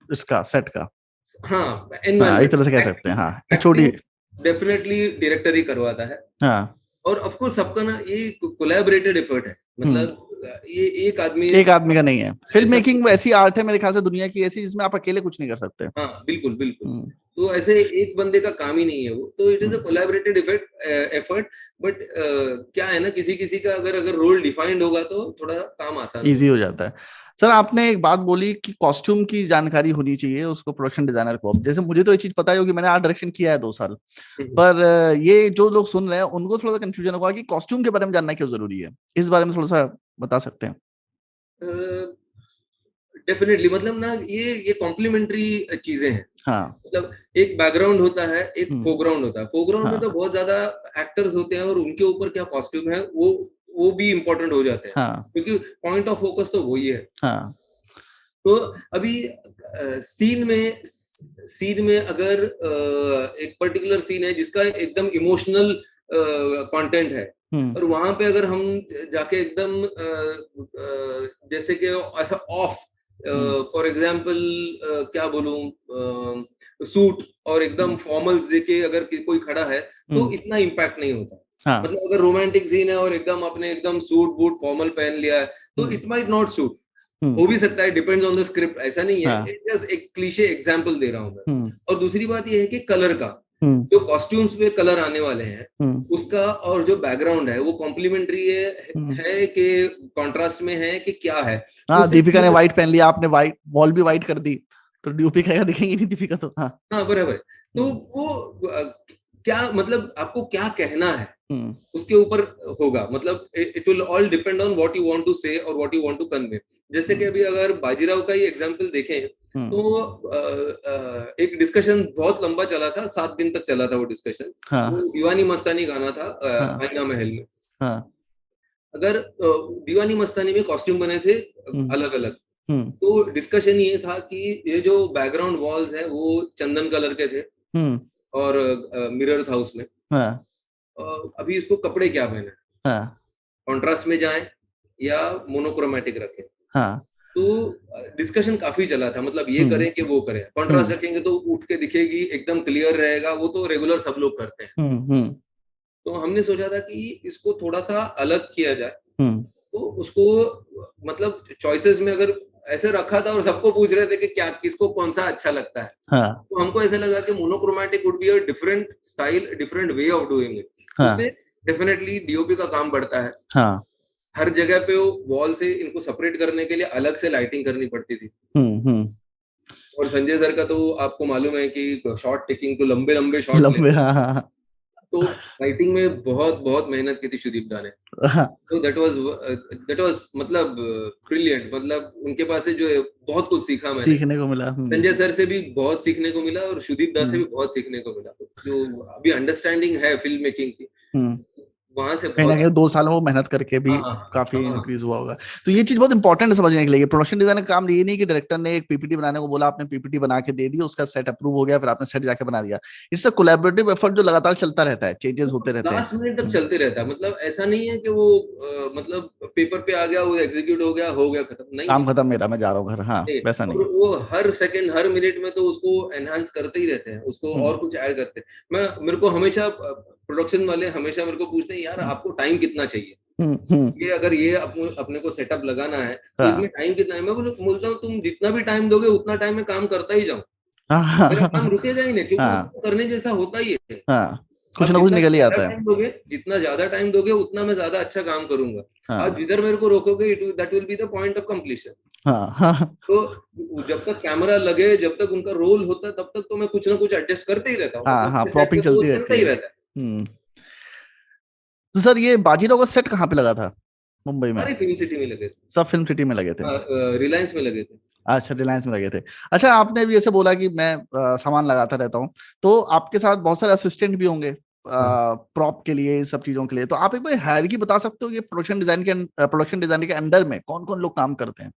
इसका सेट का। हाँ, हाँ, एक तरह से कह सकते हैं। हाँ, एचओडी डेफिनेटली डायरेक्टर ही करवाता है। हाँ, और ऑफ कोर्स सबका ना ये कोलैबोरेटेड एफर्ट है, मतलब ये एक आदमी का नहीं है। फिल्म मेकिंग ऐसी आर्ट है मेरे ख्याल से दुनिया की ऐसी, जिसमें आप अकेले कुछ नहीं कर सकते। हाँ, बिल्कुल बिल्कुल। तो ऐसे एक बंदे का काम ही नहीं है वो, तो it is a collaborated effort. But क्या है ना, किसी किसी का अगर रोल डिफाइंड होगा तो थोड़ा काम आसान इजी हो जाता है। सर, आपने एक बात बोली कि कॉस्ट्यूम की जानकारी होनी चाहिए उसको, प्रोडक्शन डिजाइनर को। अब जैसे मुझे तो ये चीज पता है क्योंकि मैंने आर्ट डायरेक्शन किया है 2 साल, पर ये जो लोग सुन रहे हैं उनको थोड़ा सा कंफ्यूजन होगा कि कॉस्ट्यूम के बारे में जानना क्यों जरूरी है। इस बारे में थोड़ा सा बता सकते हैं? डेफिनेटली, मतलब ना ये कॉम्प्लीमेंट्री चीजें हैं। हाँ, मतलब एक बैकग्राउंड होता है, एक फोरग्राउंड होता है। फोरग्राउंड में तो बहुत ज्यादा एक्टर्स होते हैं और उनके ऊपर क्या कॉस्ट्यूम है वो भी इम्पोर्टेंट हो जाते हैं। क्योंकि पॉइंट ऑफ फोकस तो वही है। तो अभी सीन में अगर एक पर्टिकुलर सीन है जिसका एकदम इमोशनल कंटेंट है, और वहां पे अगर हम जाके एकदम जैसे कि ऐसा ऑफ, फॉर एग्जाम्पल क्या बोलूं, सूट और एकदम फॉर्मल्स देके अगर कोई खड़ा है तो इतना इम्पैक्ट नहीं होता। मतलब अगर रोमांटिक सीन है और एकदम आपने एकदम सूट बूट फॉर्मल पहन लिया है तो इट माइट नॉट सूट। हो भी सकता है, डिपेंड्स ऑन द स्क्रिप्ट, ऐसा नहीं है। जस्ट एक क्लीशे एग्जांपल दे रहा हूं मैं। और दूसरी बात ये है कि कलर का, जो कॉस्ट्यूम्स पे कलर आने वाले हैं उसका और जो बैकग्राउंड है वो कॉम्प्लीमेंट्री है कि कॉन्ट्रास्ट में है कि क्या है। दीपिका ने व्हाइट पहन लिया, आपने व्हाइट वॉल भी व्हाइट कर दी तो डीओपी कहेगा दिखेंगी नहीं दीपिका तो। हाँ, बराबर। तो वो क्या मतलब आपको क्या कहना है उसके ऊपर होगा। मतलब it will all depend on what you want to say और what you want to convey. जैसे कि अभी अगर बाजीराव का ही एग्जांपल देखें तो एक डिस्कशन बहुत लंबा चला था, 7 दिन तक चला था वो डिस्कशन। वो दीवानी मस्तानी गाना था आईना महल में। अगर दीवानी मस्तानी में कॉस्ट्यूम बने थे अलग अलग, तो डिस्कशन ये था कि ये जो बैकग्राउंड वॉल्स है वो चंदन कलर के थे और मिरर था उसमें। अभी इसको कपड़े क्या पहने, कॉन्ट्रास्ट में जाएं या मोनोक्रोमेटिक रखें। तो डिस्कशन काफी चला था, मतलब ये करें कि वो करें। कॉन्ट्रास्ट रखेंगे तो उठ के दिखेगी, एकदम क्लियर रहेगा, वो तो रेगुलर सब लोग करते हैं। तो हमने सोचा था कि इसको थोड़ा सा अलग किया जाए। तो उसको मतलब चॉइसेस में अगर ऐसे रखा था और सबको पूछ रहे थे कि क्या किसको कौन सा अच्छा लगता है, तो हमको ऐसा लगा कि monochromatic would be a different style, different way of doing it. उससे डेफिनेटली डीओपी का काम बढ़ता है। हर जगह पे वॉल से इनको सेपरेट करने के लिए अलग से लाइटिंग करनी पड़ती थी। और संजय सर का तो आपको मालूम है कि शॉट टेकिंग तो लंबे लंबे शॉट लेते हैं। तो लाइटिंग में बहुत बहुत मेहनत की थी सुदीप दा ने। तो दैट वाज मतलब ब्रिलियंट। मतलब उनके पास से जो है बहुत कुछ सीखा मैंने, सीखने को मिला। संजय सर से भी बहुत सीखने को मिला और सुदीप दा से भी बहुत सीखने को मिला। जो अभी अंडरस्टैंडिंग है फिल्म मेकिंग की, वहां से कहीं ना कहीं 2 साल में वो मेहनत करके भी काफी इंक्रीज हुआ होगा। तो ये चीज बहुत इंपॉर्टेंट है समझने के लिए। प्रोडक्शन डिजाइनर का काम ये नहीं कि डायरेक्टर ने एक पीपीटी बनाने को बोला, आपने पीपीटी बना के दे दी, उसका सेट अप्रूव हो गया, फिर आपने सेट जाके बना दिया। इट्स अ कोलैबोरेटिव एफर्ट जो लगातार चलता रहता है, चेंजेस होते रहते हैं, लास्ट मिनट तक चलते रहता है। मतलब ऐसा नहीं है कि वो मतलब पेपर पे आ गया, वो एग्जीक्यूट हो गया खत्म, नहीं, काम खत्म, मेरा मैं जा रहा हूँ घर। हाँ, वैसा नहीं। वो हर सेकंड हर मिनट में तो उसको एनहांस करते ही रहते हैं, उसको और कुछ ऐड करते हैं। मेरे को हमेशा प्रोडक्शन वाले हमेशा मेरे को पूछते हैं, यार आपको टाइम कितना चाहिए, ये अगर ये अपने को सेटअप लगाना है तो इसमें टाइम कितना है। मैं बोलता हूँ तुम जितना भी टाइम दोगे उतना टाइम में काम करता ही जाऊं, मेरा काम रुकेगा ही नहीं, क्योंकि करने जैसा होता ही है। कुछ ना कुछ निकल ही आता है। जितना ज्यादा टाइम दोगे उतना मैं ज्यादा अच्छा काम करूंगा। आप जिधर मेरे को रोकोगे that will be the point of completion. तो जब तक कैमरा लगे, जब तक उनका रोल होता है, तब तक तो मैं कुछ ना कुछ एडजस्ट करते ही रहता हूँ। प्रॉपिंग चलती रहती है। तो सर, ये बाजीराव का सेट कहाँ पे लगा था मुंबई में? फिल्म सिटी में लगे थे। सब फिल्म सिटी में लगे थे, रिलायंस में लगे थे। अच्छा, रिलायंस में लगे थे। अच्छा, आपने भी ऐसे बोला कि मैं सामान लगाता रहता हूँ, तो आपके साथ बहुत सारे असिस्टेंट भी होंगे प्रॉप के लिए, सब चीजों के लिए। तो आप एक बार हायरार्की बता सकते हो कि प्रोडक्शन डिजाइनर के अंडर में कौन कौन लोग काम करते हैं?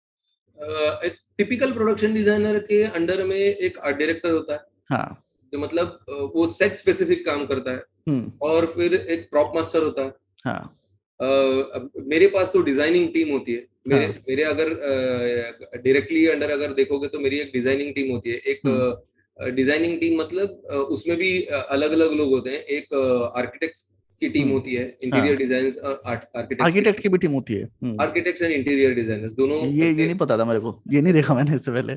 एक टिपिकल प्रोडक्शन डिजाइनर के अंडर में एक आर्ट डायरेक्टर होता है, हाँ। जो मतलब वो सेट स्पेसिफिक काम करता है, हम्म। और फिर एक प्रॉप मास्टर होता है। हाँ। अब मेरे पास तो डिजाइनिंग टीम होती है। मेरे हाँ। मेरे अगर डायरेक्टली अंडर अगर देखोगे तो मेरी एक डिजाइनिंग टीम होती है। हम्म। एक डिजाइनिंग टीम मतलब उसमें भी अलग अलग लोग होते हैं। एक आर्किटेक्ट्स की टीम हम्म। होती है, इंटीरियर हाँ। डिजाइन आर्किटेक्ट्स की आर्किटेक्ट टीम, की भी टीम होती है। हम्म। आर्किटेक्ट्स एंड इंटीरियर डिजाइनर्स दोनों ये नहीं पता था मेरे को, ये नहीं देखा मैंने इससे पहले।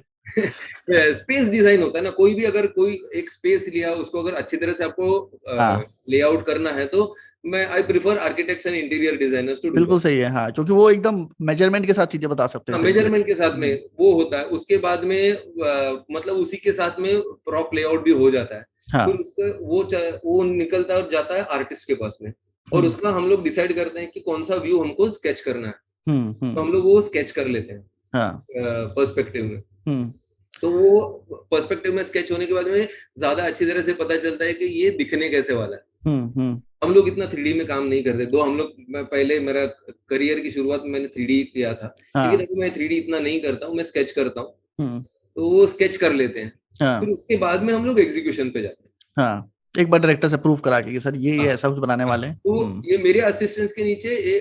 स्पेस डिजाइन होता है ना, कोई भी अगर कोई एक स्पेस लिया, उसको अगर अच्छी तरह से आपको हाँ लेआउट करना है, तो मैं I prefer architects and interior designers to do बिल्कुल दैट। सही है। हाँ क्योंकि वो एकदम मेजरमेंट के साथ चीजें बता सकते हैं हाँ, सही से। मेजरमेंट के साथ में वो होता है। उसके बाद में मतलब उसी के साथ में प्रॉप लेआउट भी हो जाता है। फिर हाँ। वो निकलता और जाता है आर्टिस्ट के पास में, और हम्म। उसका हम लोग डिसाइड करते हैं कि कौन सा व्यू हमको स्केच करना है। तो हम्म। हम लोग वो स्केच कर लेते हैं हाँ। पर्सपेक्टिव में। हम्म। तो वो पर्सपेक्टिव में स्केच होने के बाद में ज्यादा अच्छी तरह से पता चलता है कि ये दिखने कैसे वाला है। हम्म। हम लोग इतना 3D में काम नहीं करते। दो हम लोग, मैं पहले मेरा करियर की शुरुआत में मैंने 3D किया था, लेकिन हाँ। अभी मैं 3D इतना नहीं करता हूँ, मैं स्केच करता हूँ। हम्म। तो वो स्केच कर लेते हैं, फिर हाँ। उसके बाद में हम लोग एग्जीक्यूशन पे जाते हैं। हाँ एक बार डायरेक्टर से प्रूव करा के कि सर ये हाँ, ऐसा कुछ बनाने हाँ। वाले हैं। तो ये मेरे असिस्टेंट्स के नीचे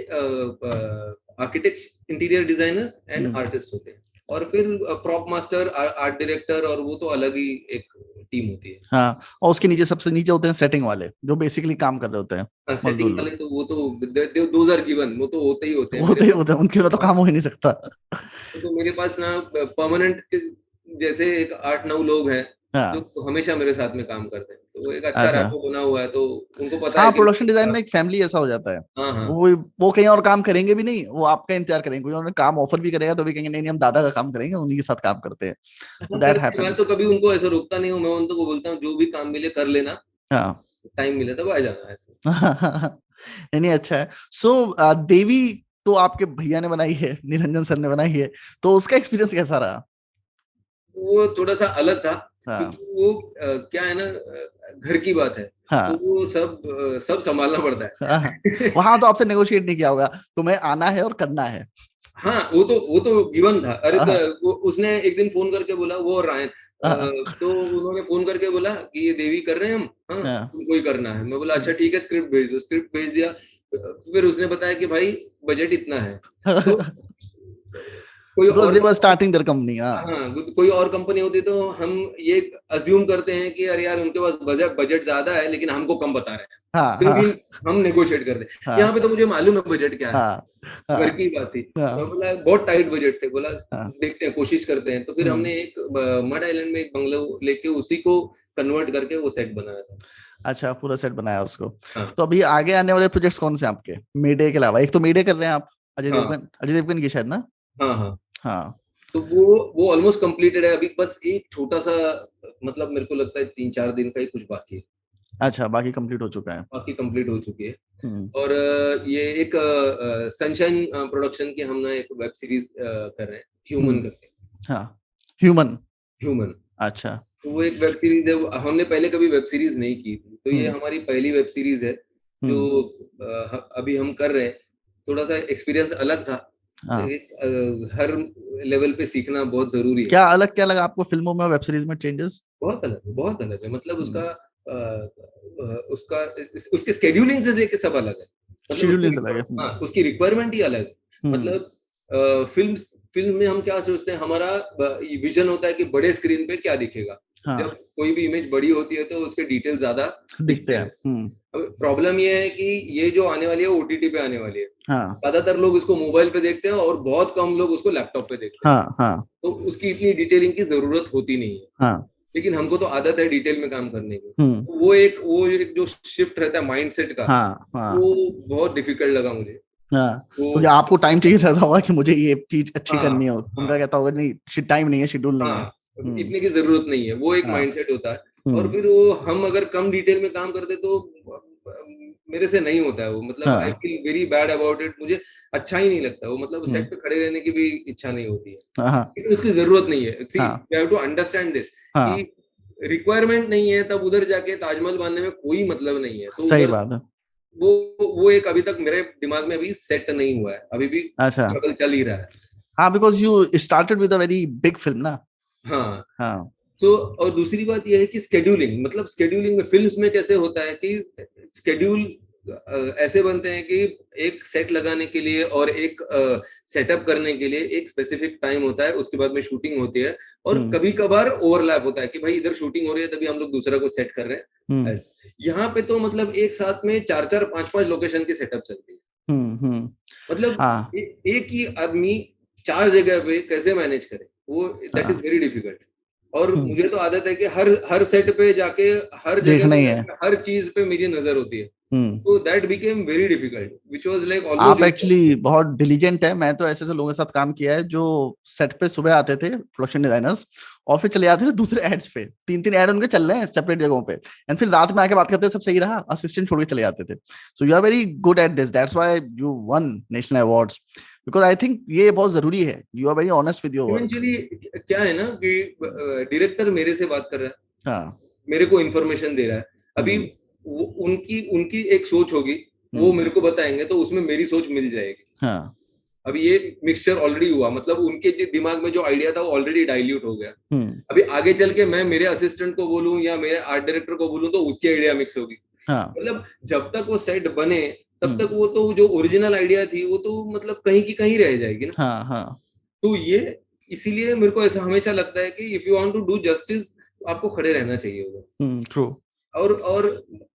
architects, interior designers and hmm. Artist होते हैं, और फिर प्रॉप मास्टर, आर्ट डायरेक्टर, और वो तो अलग ही एक टीम होती है। हाँ और उसके नीचे सबसे नीचे होते हैं सेटिंग वाले, जो बेसिकली काम कर रहे होते हैं, मजदूर सेटिंग लोग। वाले तो वो तो दोज आर गिवन, वो तो होते ही होते हैं मेरे होते ही पास। होते हैं, उनके बिना तो काम हो ही नहीं सकता। तो मेरे पास ना परमानेंट जैसे एक 8-9 लोग हैं हाँ। जो हमेशा मेरे साथ में काम करते हैं, तो वो एक अच्छा अच्छा। रैपो बना हुआ है, तो उनको पता है हाँ कि प्रोडक्शन डिजाइन में एक फैमिली ऐसा हो जाता है। हाँ, हाँ। वो कहीं और काम करेंगे भी नहीं, वो आपका इंतजार करेंगे, कोई उन्होंने काम ऑफर भी करेगा तो भी कहेंगे नहीं नहीं हम दादा का काम करेंगे, उन्हीं के साथ काम करते हैं। तो हाँ, दैट करते हैं। मैं तो हैपेंस। कभी उनको ऐसा रोकता नहीं हूँ, मैं उनको बोलता हूँ जो भी काम मिले कर लेना, हाँ। टाइम मिले तब आ जाना ऐसे। नहीं नहीं अच्छा है। सो देवी तो आपके भैया ने बनाई है, निरंजन सर ने बनाई है, तो उसका एक्सपीरियंस कैसा रहा? वो थोड़ा सा अलग था, हाँ। क्योंकि वो क्या है ना, घर की बात है, तो हाँ। वो सब संभालना पड़ता हाँ है। वहां तो आपसे नेगोशिएट नहीं किया होगा, तुम्हें आना है और करना है। हाँ, वो तो गिवन था। अरे हाँ। उसने एक दिन फोन करके बोला, वो और रायन, हाँ। तो उन्होंने फोन करके बोला कि ये देवी कर रहे हैं हम, हाँ हाँ। तुमको ही करना है। मैं बोला अच्छा ठीक है, स्क्रिप्ट भेज दो। स्क्रिप्ट भेज दिया। फिर उसने बताया कि भाई बजट इतना है, तो कोई बिकॉज और दे वर कंपनी, स्टार्टिंग देयर कंपनी। हाँ। हाँ कोई और कंपनी होती तो हम ये अज्यूम करते हैं कि अरे यार उनके पास बजट बजट ज्यादा है, लेकिन हमको कम बता रहे हैं, हाँ। फिर हाँ। भी हम नेगोशिएट करते हैं। यहाँ हाँ। पे तो मुझे मालूम है बजट क्या है, हाँ। घर हाँ। की बात थी। मैं हाँ। बोला बहुत टाइट बजट थे, बोला हाँ। देखते हैं, कोशिश करते हैं। तो फिर हम्म। हमने एक मड आइलैंड में एक बंगलो लेके उसी को कन्वर्ट करके वो सेट बनाया था। अच्छा पूरा सेट बनाया उसको। हाँ, तो अभी आगे आने वाले प्रोजेक्ट्स कौन से हैं आपके, मेडे के अलावा? एक तो मेडे कर रहे हैं आप, हाँ, अजय देवगन की शायद ना। हाँ, हाँ। हाँ। तो वो ऑलमोस्ट कंप्लीटेड है। अभी बस एक छोटा सा, मतलब मेरे को लगता है 3-4 दिन का ही कुछ बाकी है, अच्छा बाकी कंप्लीट हो चुका है। बाकी कंप्लीट हो चुकी है। हम्म। और ये एक सनशाइन प्रोडक्शन की हम ना एक वेब सीरीज कर रहे हैं, ह्यूमन हम्म। करके। हाँ ह्यूमन। ह्यूमन, अच्छा। तो वो एक वेब सीरीज है। हमने पहले कभी वेब सीरीज नहीं की थी, तो ये हम्म। हमारी पहली वेब सीरीज है जो हम्म। अभी हम कर रहे हैं। थोड़ा सा एक्सपीरियंस अलग था। हाँ हर लेवल पे सीखना बहुत जरूरी है। क्या लगा आपको फिल्मों में और वेब सीरीज में चेंजेस? बहुत अलग है, बहुत अलग है। मतलब हम्म। उसका उसके स्केड्यूलिंग से लेके सब अलग है। मतलब शेड्यूलिंग से लगे। हाँ, उसकी रिक्वायरमेंट ही अलग है। हम्म। मतलब फिल्म फिल्म में हम क्या सोचते हैं, हमारा विजन होता है कि बड़े स्क्रीन पे क्या दिखेगा। जब हाँ कोई भी इमेज बड़ी होती है तो उसके डिटेल ज्यादा दिखते दिखते हैं। हैं। हम्म। अब प्रॉब्लम ये है कि ये जो आने वाली है ओटीटी पे आने वाली है। हाँ। ज्यादातर लोग उसको मोबाइल पे देखते हैं और बहुत कम लोग उसको लैपटॉप पे देखते हैं, हाँ। हाँ। तो उसकी इतनी डिटेलिंग की जरूरत होती नहीं है। हाँ। लेकिन हमको तो आदत है डिटेल में काम करने की, हम्म। तो वो एक जो शिफ्ट रहता है माइंडसेट का, हाँ। हाँ। वो बहुत डिफिकल्ट लगा मुझे। हाँ वो क्योंकि आपको टाइम चाहिए रहता होगा कि मुझे ये चीज अच्छी हाँ, करनी हो, हाँ, उनका कहता होगा नहीं टाइम नहीं है, शेड्यूल नहीं है। हाँ, हम्म। इतने की जरूरत नहीं है, वो एक हाँ। माइंडसेट होता है। और हम्म। फिर वो हम अगर कम डिटेल में काम करते तो मेरे से नहीं होता है वो। मतलब आई हाँ। Feel very bad about it, मुझे अच्छा ही नहीं लगता वो। मतलब हम्म। सेट पे खड़े रहने की भी इच्छा नहीं होती है, हाँ। लेकिन उसकी जरूरत नहीं है। सी हाँ। You have to understand this कि हाँ रिक्वायरमेंट नहीं है, तब उधर जाके ताजमहल बांधने में कोई मतलब नहीं है। तो सही उधर बात है। वो एक अभी तक मेरे दिमाग में अभी सेट नहीं हुआ है, अभी भी अच्छा। स्ट्रगल चल ही रहा है। हाँ, because you started with a very big film ना। हाँ, हाँ। तो और दूसरी बात यह है कि स्केड्यूलिंग, मतलब स्केड्यूलिंग में फिल्म्स में कैसे होता है कि स्केड्यूल ऐसे बनते हैं कि एक सेट लगाने के लिए और एक सेटअप करने के लिए एक स्पेसिफिक टाइम होता है, उसके बाद में शूटिंग होती है, और कभी कभार ओवरलैप होता है कि भाई इधर शूटिंग हो रही है तभी हम लोग दूसरा को सेट कर रहे हैं। यहाँ पे तो मतलब एक साथ में 4-4 5-5 लोकेशन की सेटअप चलती है। मतलब हाँ, एक ही आदमी 4 जगह पे कैसे मैनेज करे, वो दैट इज हाँ। Very difficult. और मुझे तो आदत है कि हर हर सेट पे जाके हर जगह देखना पे ही है। जाके हर चीज पे मेरी नजर होती है, तो that became very difficult which was like आप ऑलमोस्ट एक्चुअली इम्पॉसिबल। बहुत डिलीजेंट है। मैं तो ऐसे ऐसे लोगों के साथ काम किया है जो सेट पे सुबह आते थे, प्रोडक्शन डिजाइनर्स, और फिर चले जाते थे दूसरे एड्स पे। 3-3 एड उनके चल रहे हैं सेपरेट जगहों पे, एंड फिर रात में आके बात करते हैं, सब सही रहा, असिस्टेंट छोड़ के चले जाते थे। So you are very good at this, that's why you won national awards, because I think ये बहुत जरूरी है। You are very honest with your work. Eventually क्या है ना कि डायरेक्टर मेरे से बात कर रहा है, हाँ। मेरे को इन्फॉर्मेशन दे रहा है। अभी हम्म। उनकी उनकी एक सोच होगी, वो हम्म। मेरे को बताएंगे तो उसमें मेरी सोच मिल जाएगी। हाँ। अभी ये मिक्सचर ऑलरेडी हुआ, मतलब उनके दिमाग में जो आइडिया था वो ऑलरेडी डाइल्यूट हो गया। हम्म। अभी आगे चल के मैं मेरे असिस्टेंट को बोलूं या मेरे आर्ट डायरेक्टर को बोलूं तो उसकी आइडिया मिक्स होगी। हाँ। मतलब जब तक वो सेट बने तब हम्म। तक वो तो जो ओरिजिनल आइडिया थी वो तो मतलब कहीं की कहीं रह जाएगी ना। हाँ। हाँ। तो ये इसीलिए मेरे को ऐसा हमेशा लगता है कि if you want to do justice आपको खड़े रहना चाहिए होगा। ट्रू। और और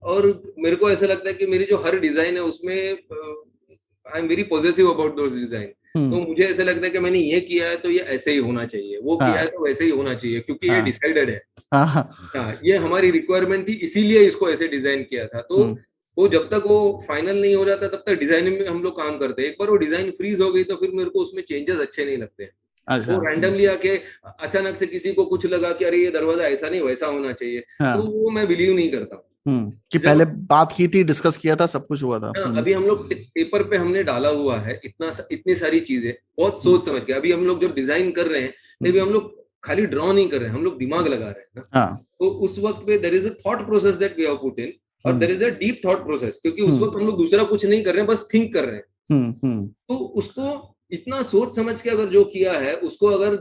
और मेरे को ऐसा लगता है कि मेरी जो हर डिजाइन है उसमें आई am very positive about those design. तो हम्म। मुझे ऐसा लगता है कि मैंने ये किया है तो ये ऐसे ही होना चाहिए, वो किया है हाँ। तो वैसे ही होना चाहिए, क्योंकि ये हाँ। डिसाइडेड है। हाँ। हाँ। हाँ, ये हमारी रिक्वायरमेंट थी इसीलिए इसको ऐसे डिजाइन किया था। तो हम्म। वो जब तक वो फाइनल नहीं हो जाता तब तक डिजाइनिंग में हम लोग काम करते हैं। एक बार वो डिजाइन फ्रीज हो गई तो फिर मेरे को उसमें चेंजेस अच्छे नहीं लगते। अच्छा। वो रैंडमली आके अचानक से किसी को कुछ लगा कि अरे ये दरवाजा ऐसा नहीं वैसा होना चाहिए, तो हाँ। वो मैं बिलीव नहीं करता। कि पहले जब बात की थी, डिस्कस किया था, सब कुछ हुआ था। हाँ, अभी हम लोग पेपर पे हमने डाला हुआ है इतनी सारी चीजें, बहुत हम्म। सोच समझ के। अभी हम लोग जब डिजाइन कर रहे हैं तभी हम्म। हम लोग खाली ड्रॉ नहीं कर रहे हैं, हम लोग दिमाग लगा रहे हैं ना। हाँ। तो उस वक्त पे there is a thought process that we have put in, और हम्म। There is a deep thought process, क्योंकि उस हम्म। वक्त हम लोग दूसरा कुछ नहीं कर रहे हैं, बस थिंक कर रहे हैं। हम्म। तो उसको इतना सोच समझ के अगर जो किया है उसको अगर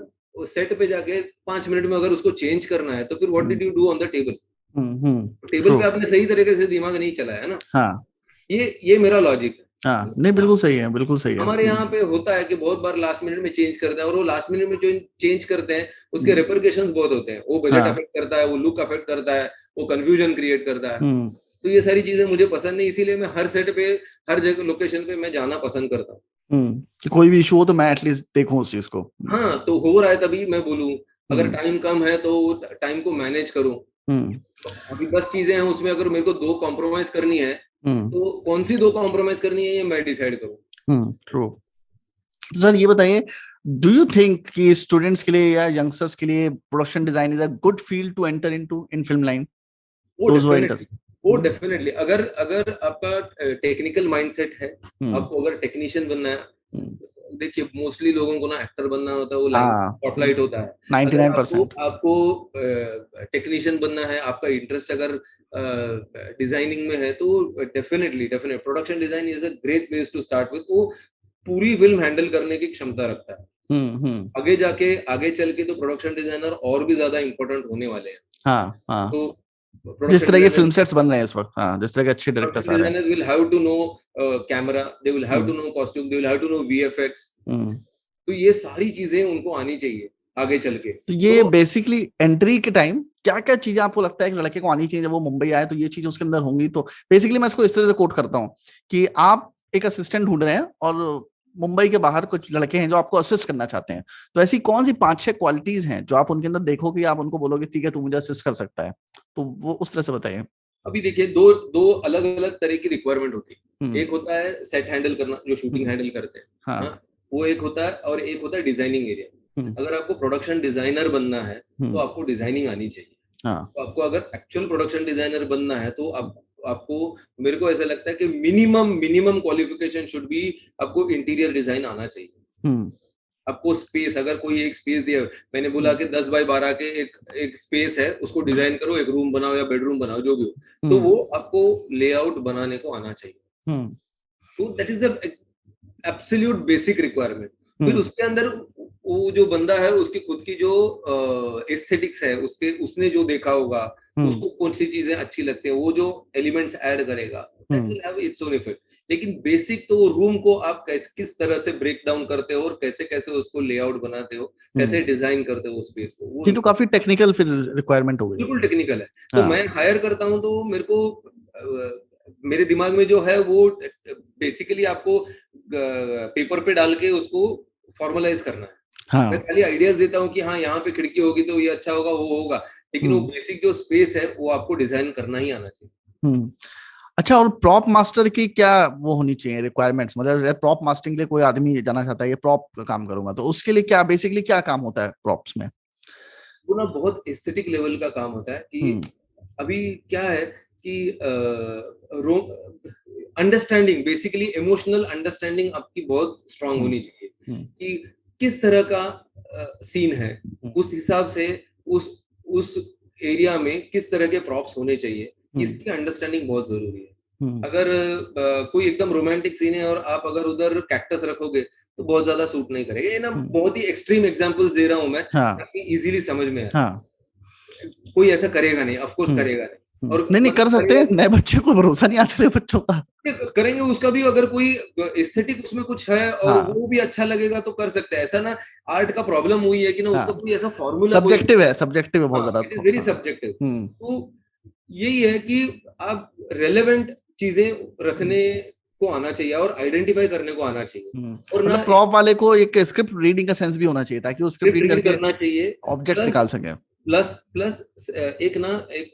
सेट पे जाके 5 मिनट में अगर उसको चेंज करना है तो फिर what did you do on the table? Table true. पे आपने सही तरीके से दिमाग नहीं चलाया ना। हाँ। ये मेरा लॉजिक है। हाँ, नहीं, बिल्कुल सही है, बिल्कुल सही है। हमारे यहाँ पे होता है कि बहुत बार लास्ट मिनट में चेंज करते हैं, और वो लास्ट मिनट में जो चेंज करते हैं उसके हम्म। रेपरकेशंस बहुत होते हैं। वो बजट हाँ। अफेक्ट करता है, वो लुक अफेक्ट करता है, वो कंफ्यूजन क्रिएट करता है। हम्म। तो ये सारी चीजें मुझे पसंद नहीं, इसीलिए मैं हर सेट पे हर जगह लोकेशन पे मैं जाना पसंद करता हूँ। कि कोई भी इशू हो तो मैं एटलीस्ट देखूं उस चीज को। हाँ, तो हो रहा है तभी मैं बोलूँ, अगर हम्म। टाइम कम है तो टाइम को मैनेज करूँ। हम्म। अभी 10 चीजें हैं उसमें अगर मेरे को 2 कॉम्प्रोमाइज करनी है हम्म। तो कौन सी 2 कॉम्प्रोमाइज करनी है ये मैं डिसाइड करूँ। ट्रू। सर ये बताइए, डू यू थिंक कि स्टूडेंट्स के लिए या यंगस्टर्स के लिए production design is a good field to enter into in film line, वो those who are definitely interested? वो डेफिनेटली अगर अगर आपका टेक्निकल माइंडसेट है, हम्म। आपको अगर टेक्नीशियन बनना है। हम्म। देखिए मोस्टली लोगों को ना एक्टर बनना होता है, वो लाइन हाँ, स्पॉटलाइट होता है। अगर आपको 99%। आपको टेक्नीशियन बनना है, आपका इंटरेस्ट अगर डिजाइनिंग में है, तो definitely definite production design is a great place to start with. वो पूरी फिल्म हैंडल करने की क्षमता रखता है। हम्म। आगे चल के तो प्रोडक्शन डिजाइनर और भी ज्यादा इंपॉर्टेंट होने वाले हैं। हाँ। हाँ, तो जिस प्रोडक्शन तरह के डिजाइनर फिल्म सेट्स बन रहे हैं इस वक्त, हाँ, जिस तरह के अच्छे डायरेक्टर्स production आ रहे हैं। designers will have to know camera, they will have to hmm. know costume, they will have to know VFX। हम्म। तो ये सारी चीजें उनको आनी चाहिए आगे चल के। तो तो ये बेसिकली एंट्री के टाइम क्या क्या चीजें आपको लगता है कि लड़के को आनी चाहिए जब वो मुंबई आए, तो ये चीज उसके अंदर होंगी? तो बेसिकली मैं इसको इस तरह से कोट करता हूँ कि आप एक असिस्टेंट ढूंढ रहे हैं और मुंबई के बाहर कुछ लड़के हैं जो आपको असिस्ट करना चाहते हैं, तो ऐसी कौन सी 5-6 क्वालिटीज हैं जो आप उनके अंदर देखोगे, आप उनको बोलोगे ठीक है तू मुझे असिस्ट कर सकता है? तो वो उस तरह से बताइए। अभी देखिए दो दो अलग अलग तरह की रिक्वायरमेंट होती है। हम्म। एक होता है सेट हैंडल करना, जो शूटिंग हम्म। हैंडल करते हैं। हाँ। हाँ, वो एक होता है, और एक होता है डिजाइनिंग एरिया। हम्म। अगर आपको प्रोडक्शन डिजाइनर बनना है तो हम्म। आपको डिजाइनिंग आनी चाहिए। हाँ। तो आपको अगर एक्चुअल प्रोडक्शन डिजाइनर बनना है तो आपको मेरे को ऐसा लगता है कि minimum minimum qualification should be, आपको इंटीरियर डिजाइन आना चाहिए। हम्म। आपको स्पेस, अगर कोई एक स्पेस दिया, मैंने बोला हम्म। कि 10 बाय 12 के एक एक स्पेस है, उसको डिजाइन करो, एक रूम बनाओ या बेडरूम बनाओ जो भी हो, तो हम्म। वो आपको लेआउट बनाने को आना चाहिए। हम्म। तो that is the absolute basic requirement. फिर हम्म। उसके अंदर वो जो बंदा है उसकी खुद की जो एस्थेटिक्स है, उसने जो देखा होगा, उसको कौन सी चीजें अच्छी लगती है, वो जो एलिमेंट्स ऐड करेगा, that will have its own effect. लेकिन बेसिक तो रूम को आप किस तरह से ब्रेक डाउन करते हो और कैसे कैसे उसको लेआउट बनाते हो, कैसे डिजाइन करते हो स्पेस को, वो ये तो काफी टेक्निकल फिर रिक्वायरमेंट हो गई। बिल्कुल टेक्निकल है। तो मैं हायर करता हूँ तो मेरे को मेरे दिमाग में जो है वो बेसिकली आपको पेपर पे डाल के उसको फॉर्मलाइज करना है। मैं खाली आइडियाज देता हूँ कि हाँ यहाँ पे खिड़की होगी तो ये अच्छा होगा, वो होगा, लेकिन वो बेसिक जो स्पेस है वो आपको डिजाइन करना ही आना चाहिए। अच्छा, और प्रॉप मास्टर की क्या वो होनी चाहिए रिक्वायरमेंट्स? मतलब प्रॉप मास्टरिंग के लिए कोई आदमी जाना चाहता है, ये प्रॉप का काम करूंगा, तो उसके लिए क्या बेसिकली क्या काम होता है प्रॉप्स में? वो ना बहुत एस्थेटिक लेवल का काम होता है कि अभी क्या है कि अंडरस्टैंडिंग, बेसिकली इमोशनल अंडरस्टैंडिंग आपकी बहुत स्ट्रांग होनी चाहिए कि किस तरह का सीन है, उस हिसाब से उस एरिया में किस तरह के प्रॉप्स होने चाहिए, इसकी अंडरस्टैंडिंग बहुत जरूरी है। अगर कोई एकदम रोमांटिक सीन है और आप अगर उधर कैक्टस रखोगे तो बहुत ज्यादा सूट नहीं करेगा। ये ना बहुत ही एक्सट्रीम एग्जांपल्स दे रहा हूं मैं, ताकि इजीली समझ में आए। कोई ऐसा करेगा नहीं, ऑफ कोर्स करेगा नहीं। और नहीं कर सकते, नए बच्चे को भरोसा नहीं आजकल बच्चों का। करेंगे, उसका भी अगर कोई एस्थेटिक उसमें कुछ है और वो भी अच्छा लगेगा तो कर सकते हैं। ऐसा ना आर्ट का प्रॉब्लम हुई है कि ना उसका कोई ऐसा फॉर्मूला, सब्जेक्टिव है बहुत ज्यादा, इट इज वेरी सब्जेक्टिव। तो यही है कि आप रेलेवेंट चीजें रखने को आना चाहिए और आइडेंटिफाई करने को आना चाहिए। और मतलब प्रॉप वाले को एक स्क्रिप्ट रीडिंग का सेंस भी होना चाहिए ताकि वो स्क्रिप्ट रीड करके करना चाहिए, ऑब्जेक्ट्स निकाल सके। प्लस एक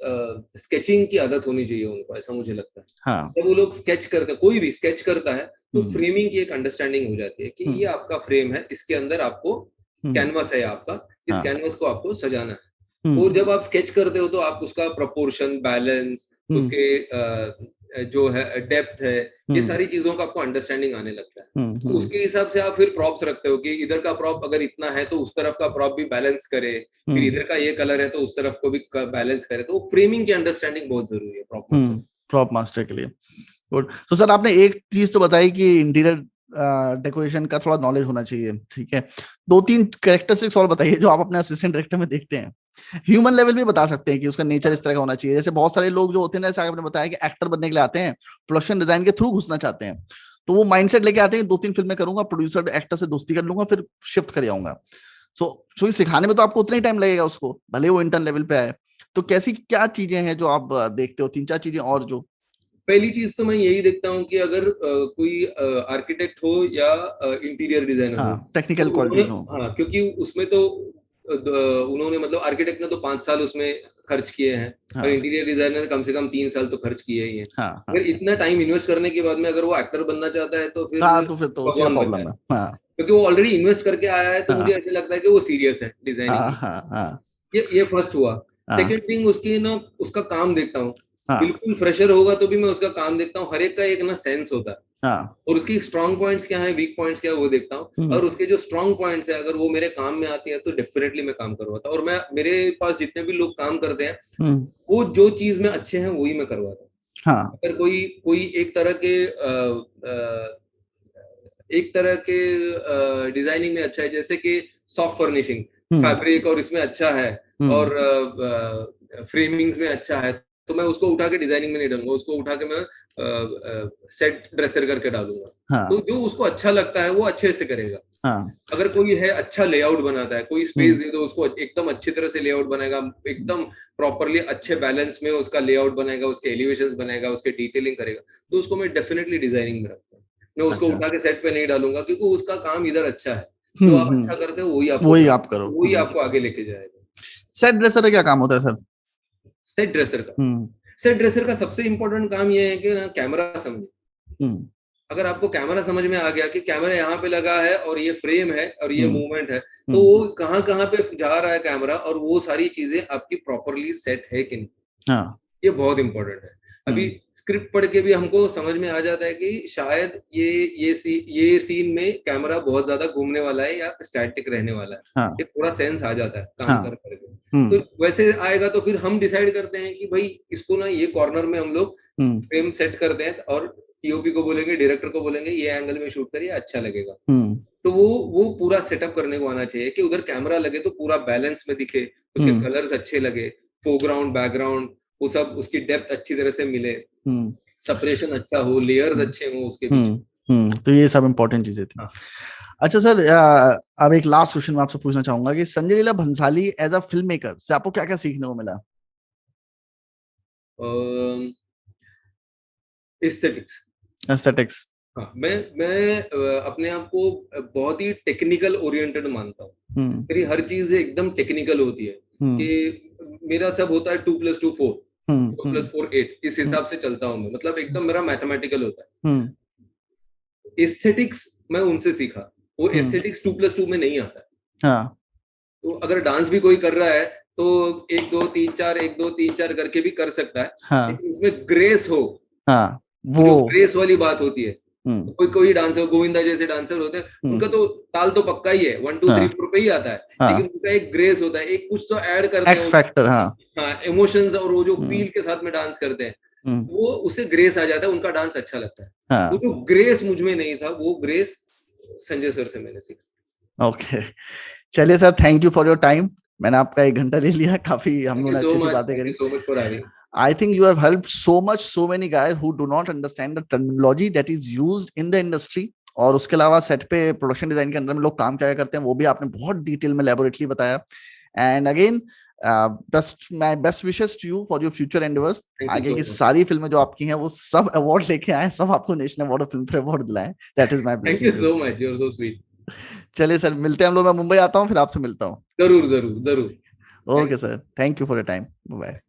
स्केचिंग की आदत होनी चाहिए उनको, ऐसा मुझे लगता है। जब वो लोग स्केच करते हैं, कोई भी स्केच करता है, तो फ्रेमिंग की एक अंडरस्टैंडिंग हो जाती है कि ये आपका फ्रेम है, इसके अंदर आपको कैनवस है आपका, इस कैनवस को आपको सजाना है। तो जब आप स्केच करते हो तो आप उसका प्रोपोर्शन, बैलेंस, उसके जो है डेप्थ है, ये सारी चीजों का आपको अंडरस्टैंडिंग आने लगता है। तो उसके हिसाब से आप फिर प्रॉप्स रखते हो कि इधर का प्रॉप अगर इतना है तो उस तरफ का प्रॉप भी बैलेंस करे, फिर इधर का ये कलर है तो उस तरफ को भी बैलेंस करे। तो फ्रेमिंग की अंडरस्टैंडिंग बहुत जरूरी है प्रॉप मास्टर के लिए। तो सर आपने एक चीज तो बताई कि इंटीरियर डेकोरेशन का थोड़ा नॉलेज होना चाहिए, ठीक है। 2-3 कैरेक्टरिस्टिक्स और बताइए जो आप अपने असिस्टेंट डायरेक्टर में देखते हैं। ह्यूमन लेवल भी बता सकते हैं कि उसका नेचर इस तरह का होना चाहिए। जैसे बहुत सारे लोग जो होते हैं ना, जैसे आपने बताया कि एक्टर बनने के लिए आते हैं, प्रोडक्शन डिजाइन के थ्रू घुसना चाहते हैं, तो वो माइंडसेट लेके आते हैं 2-3 फिल्में करूंगा, प्रोड्यूसर एक्टर से दोस्ती कर लूंगा, फिर शिफ्ट कर जाऊंगा। सो सिखाने में तो आपको उतना ही टाइम लगेगा उसको, भले वो इंटर्न लेवल पे आए। तो कैसी क्या चीजें हैं जो आप देखते हो, 3-4 चीजें और जो? पहली चीज तो मैं यही देखता हूँ कि अगर कोई आर्किटेक्ट हो या इंटीरियर डिजाइनर हो, टेक्निकल तो क्वालिटीज हो। क्योंकि उसमें तो उन्होंने मतलब आर्किटेक्ट ने तो 5 साल उसमें खर्च किए हैं, और इंटीरियर डिजाइनर ने कम से कम 3 साल तो खर्च किए ही हैं। अगर इतना टाइम इन्वेस्ट करने के बाद में अगर वो एक्टर बनना चाहता है तो फिर उसका भगवान प्रॉब्लम बन है। क्योंकि वो ऑलरेडी इन्वेस्ट करके आया है, तो मुझे ऐसा लगता है कि वो सीरियस है डिजाइनिंग। ये फर्स्ट हुआ। सेकंड थिंग, उसकी ना उसका काम देखता हूँ। बिल्कुल फ्रेशर होगा तो भी मैं उसका काम देखता हूँ। हर एक का एक ना सेंस होता है, और उसकी स्ट्रॉन्ग पॉइंट्स क्या है, वीक पॉइंट्स क्या है, वो देखता हूँ। और उसके जो स्ट्रॉन्ग पॉइंट्स है, अगर वो मेरे काम में आती है तो डेफिनेटली मैं काम करवाता हूँ। और मैं, मेरे पास जितने भी लोग काम करते हैं, वो जो चीज में अच्छे हैं वही मैं करवाता हूँ। अगर कोई एक तरह के डिजाइनिंग में अच्छा है, जैसे कि सॉफ्ट फर्निशिंग, फैब्रिक और इसमें अच्छा है, और फ्रेमिंग में अच्छा है, तो मैं उसको उठा के डिजाइनिंग में नहीं डालूंगा, उसको उठा के मैं सेट ड्रेसर करके डालूंगा। तो जो उसको अच्छा लगता है वो अच्छे से करेगा। अगर कोई है अच्छा लेआउट बनाता है, कोई स्पेस दे दो उसको, एकदम अच्छी तरह से लेआउट बनाएगा, एकदम प्रॉपरली अच्छे बैलेंस में उसका लेआउट बनाएगा, उसके एलिवेशंस बनाएगा, उसके डिटेलिंग करेगा, तो उसको मैं डेफिनेटली डिजाइनिंग में रखता हूँ। मैं उसको उठा के सेट पे नहीं डालूंगा, क्योंकि उसका काम इधर अच्छा है। जो आप अच्छा करते हो वही आप करो, वही आपको आगे लेके जाएगा। सेट ड्रेसर का क्या काम होता है सर? सेट ड्रेसर का सबसे इंपॉर्टेंट काम ये है कि ना कैमरा समझे। अगर आपको कैमरा समझ में आ गया कि कैमरा यहाँ पे लगा है और ये फ्रेम है और ये मूवमेंट है, तो वो कहाँ कहाँ पे जा रहा है कैमरा, और वो सारी चीजें आपकी प्रॉपरली सेट है कि नहीं, ये बहुत इंपॉर्टेंट है। अभी स्क्रिप्ट पढ़ के भी हमको समझ में आ जाता है कि शायद ये सीन में कैमरा बहुत ज्यादा घूमने वाला है या स्टैटिक रहने वाला है। ये थोड़ा सेंस आ जाता है काम कर करके। तो वैसे आएगा तो फिर हम डिसाइड करते हैं कि भाई इसको ना ये कॉर्नर में हम लोग फ्रेम सेट करते हैं, और टीओपी को बोलेंगे, डायरेक्टर को बोलेंगे ये एंगल में शूट करिए, अच्छा लगेगा। तो वो पूरा सेटअप करने को आना चाहिए कि उधर कैमरा लगे तो पूरा बैलेंस में दिखे, उसके कलर्स अच्छे लगे, फोरग्राउंड बैकग्राउंड वो सब, उसकी डेप्थ अच्छी तरह से मिले, सेपरेशन अच्छा हो, लेयर्स अच्छे हो उसके बीच। तो ये सब इम्पोर्टेंट चीजें थी। हाँ। अच्छा सर, अब एक लास्ट क्वेश्चन मैं आपसे पूछना चाहूंगा कि Sanjay Leela Bhansali as a film maker से आपको क्या क्या सीखने को मिला? एस्थेटिक्स। एस्थेटिक्स। हाँ, मैं अपने आप को बहुत ही टेक्निकल ओरिएंटेड मानता हूँ। मेरी हर चीज एकदम टेक्निकल होती है कि मेरा सब होता है 2+2=4, 4+4=8, इस हिसाब से चलता हूँ मैं, मतलब एकदम मेरा मैथमेटिकल होता है। एस्थेटिक्स मैं उनसे सीखा, वो एस्थेटिक्स 2+2 में नहीं आता है। हाँ। तो अगर डांस भी कोई कर रहा है तो 1 2 3 4 1 2 3 4 करके भी कर सकता है, हाँ। लेकिन उसमें ग्रेस हो। हाँ, वो जो वो ग्रेस वाली बात होती है, तो कोई डांसर, गोविंदा जैसे डांसर होते हैं, उनका तो ताल तो पक्का ही है, 1 2 3 4 पे ही आता है, लेकिन उनका एक ग्रेस होता है, एक कुछ तो ऐड करते हैं, एक्स फैक्टर। हाँ, हाँ, इमोशंस और वो जो फील के साथ में डांस करते हैं, वो उससे ग्रेस आ जाता है, उनका डांस अच्छा लगता है। वो जो ग्रेस मुझ में नहीं था, वो ग्रेस संजय सर से मैंने सीखा। ओके, चलिए sir, thank you for your time. मैंने आपका 1 घंटा ले लिया, काफी हम लोगों ने अच्छी अच्छी बातें थैंक करी। You so much for having. I think you have helped so many guys who do not understand the terminology that is used in the industry. और उसके अलावा सेट पे प्रोडक्शन डिजाइन के अंदर में लोग काम क्या करते हैं वो भी आपने बहुत डिटेल में लेबोरेटली बताया। And again my best wishes to you for your future endeavours. आगे की सारी फिल्में जो आपकी हैं वो सब अवार्ड लेके आए, सब आपको नेशनल अवार्ड और फिल्म फेयर अवार्ड दिलाएं। That is my thank you blessing. So much, you are so sweet. चलिए सर, मिलते हैं हम लोग। मैं मुंबई आता हूँ, फिर आपसे मिलता हूँ। जरूर जरूर जरूर। Okay sir, thank you for your time. Bye.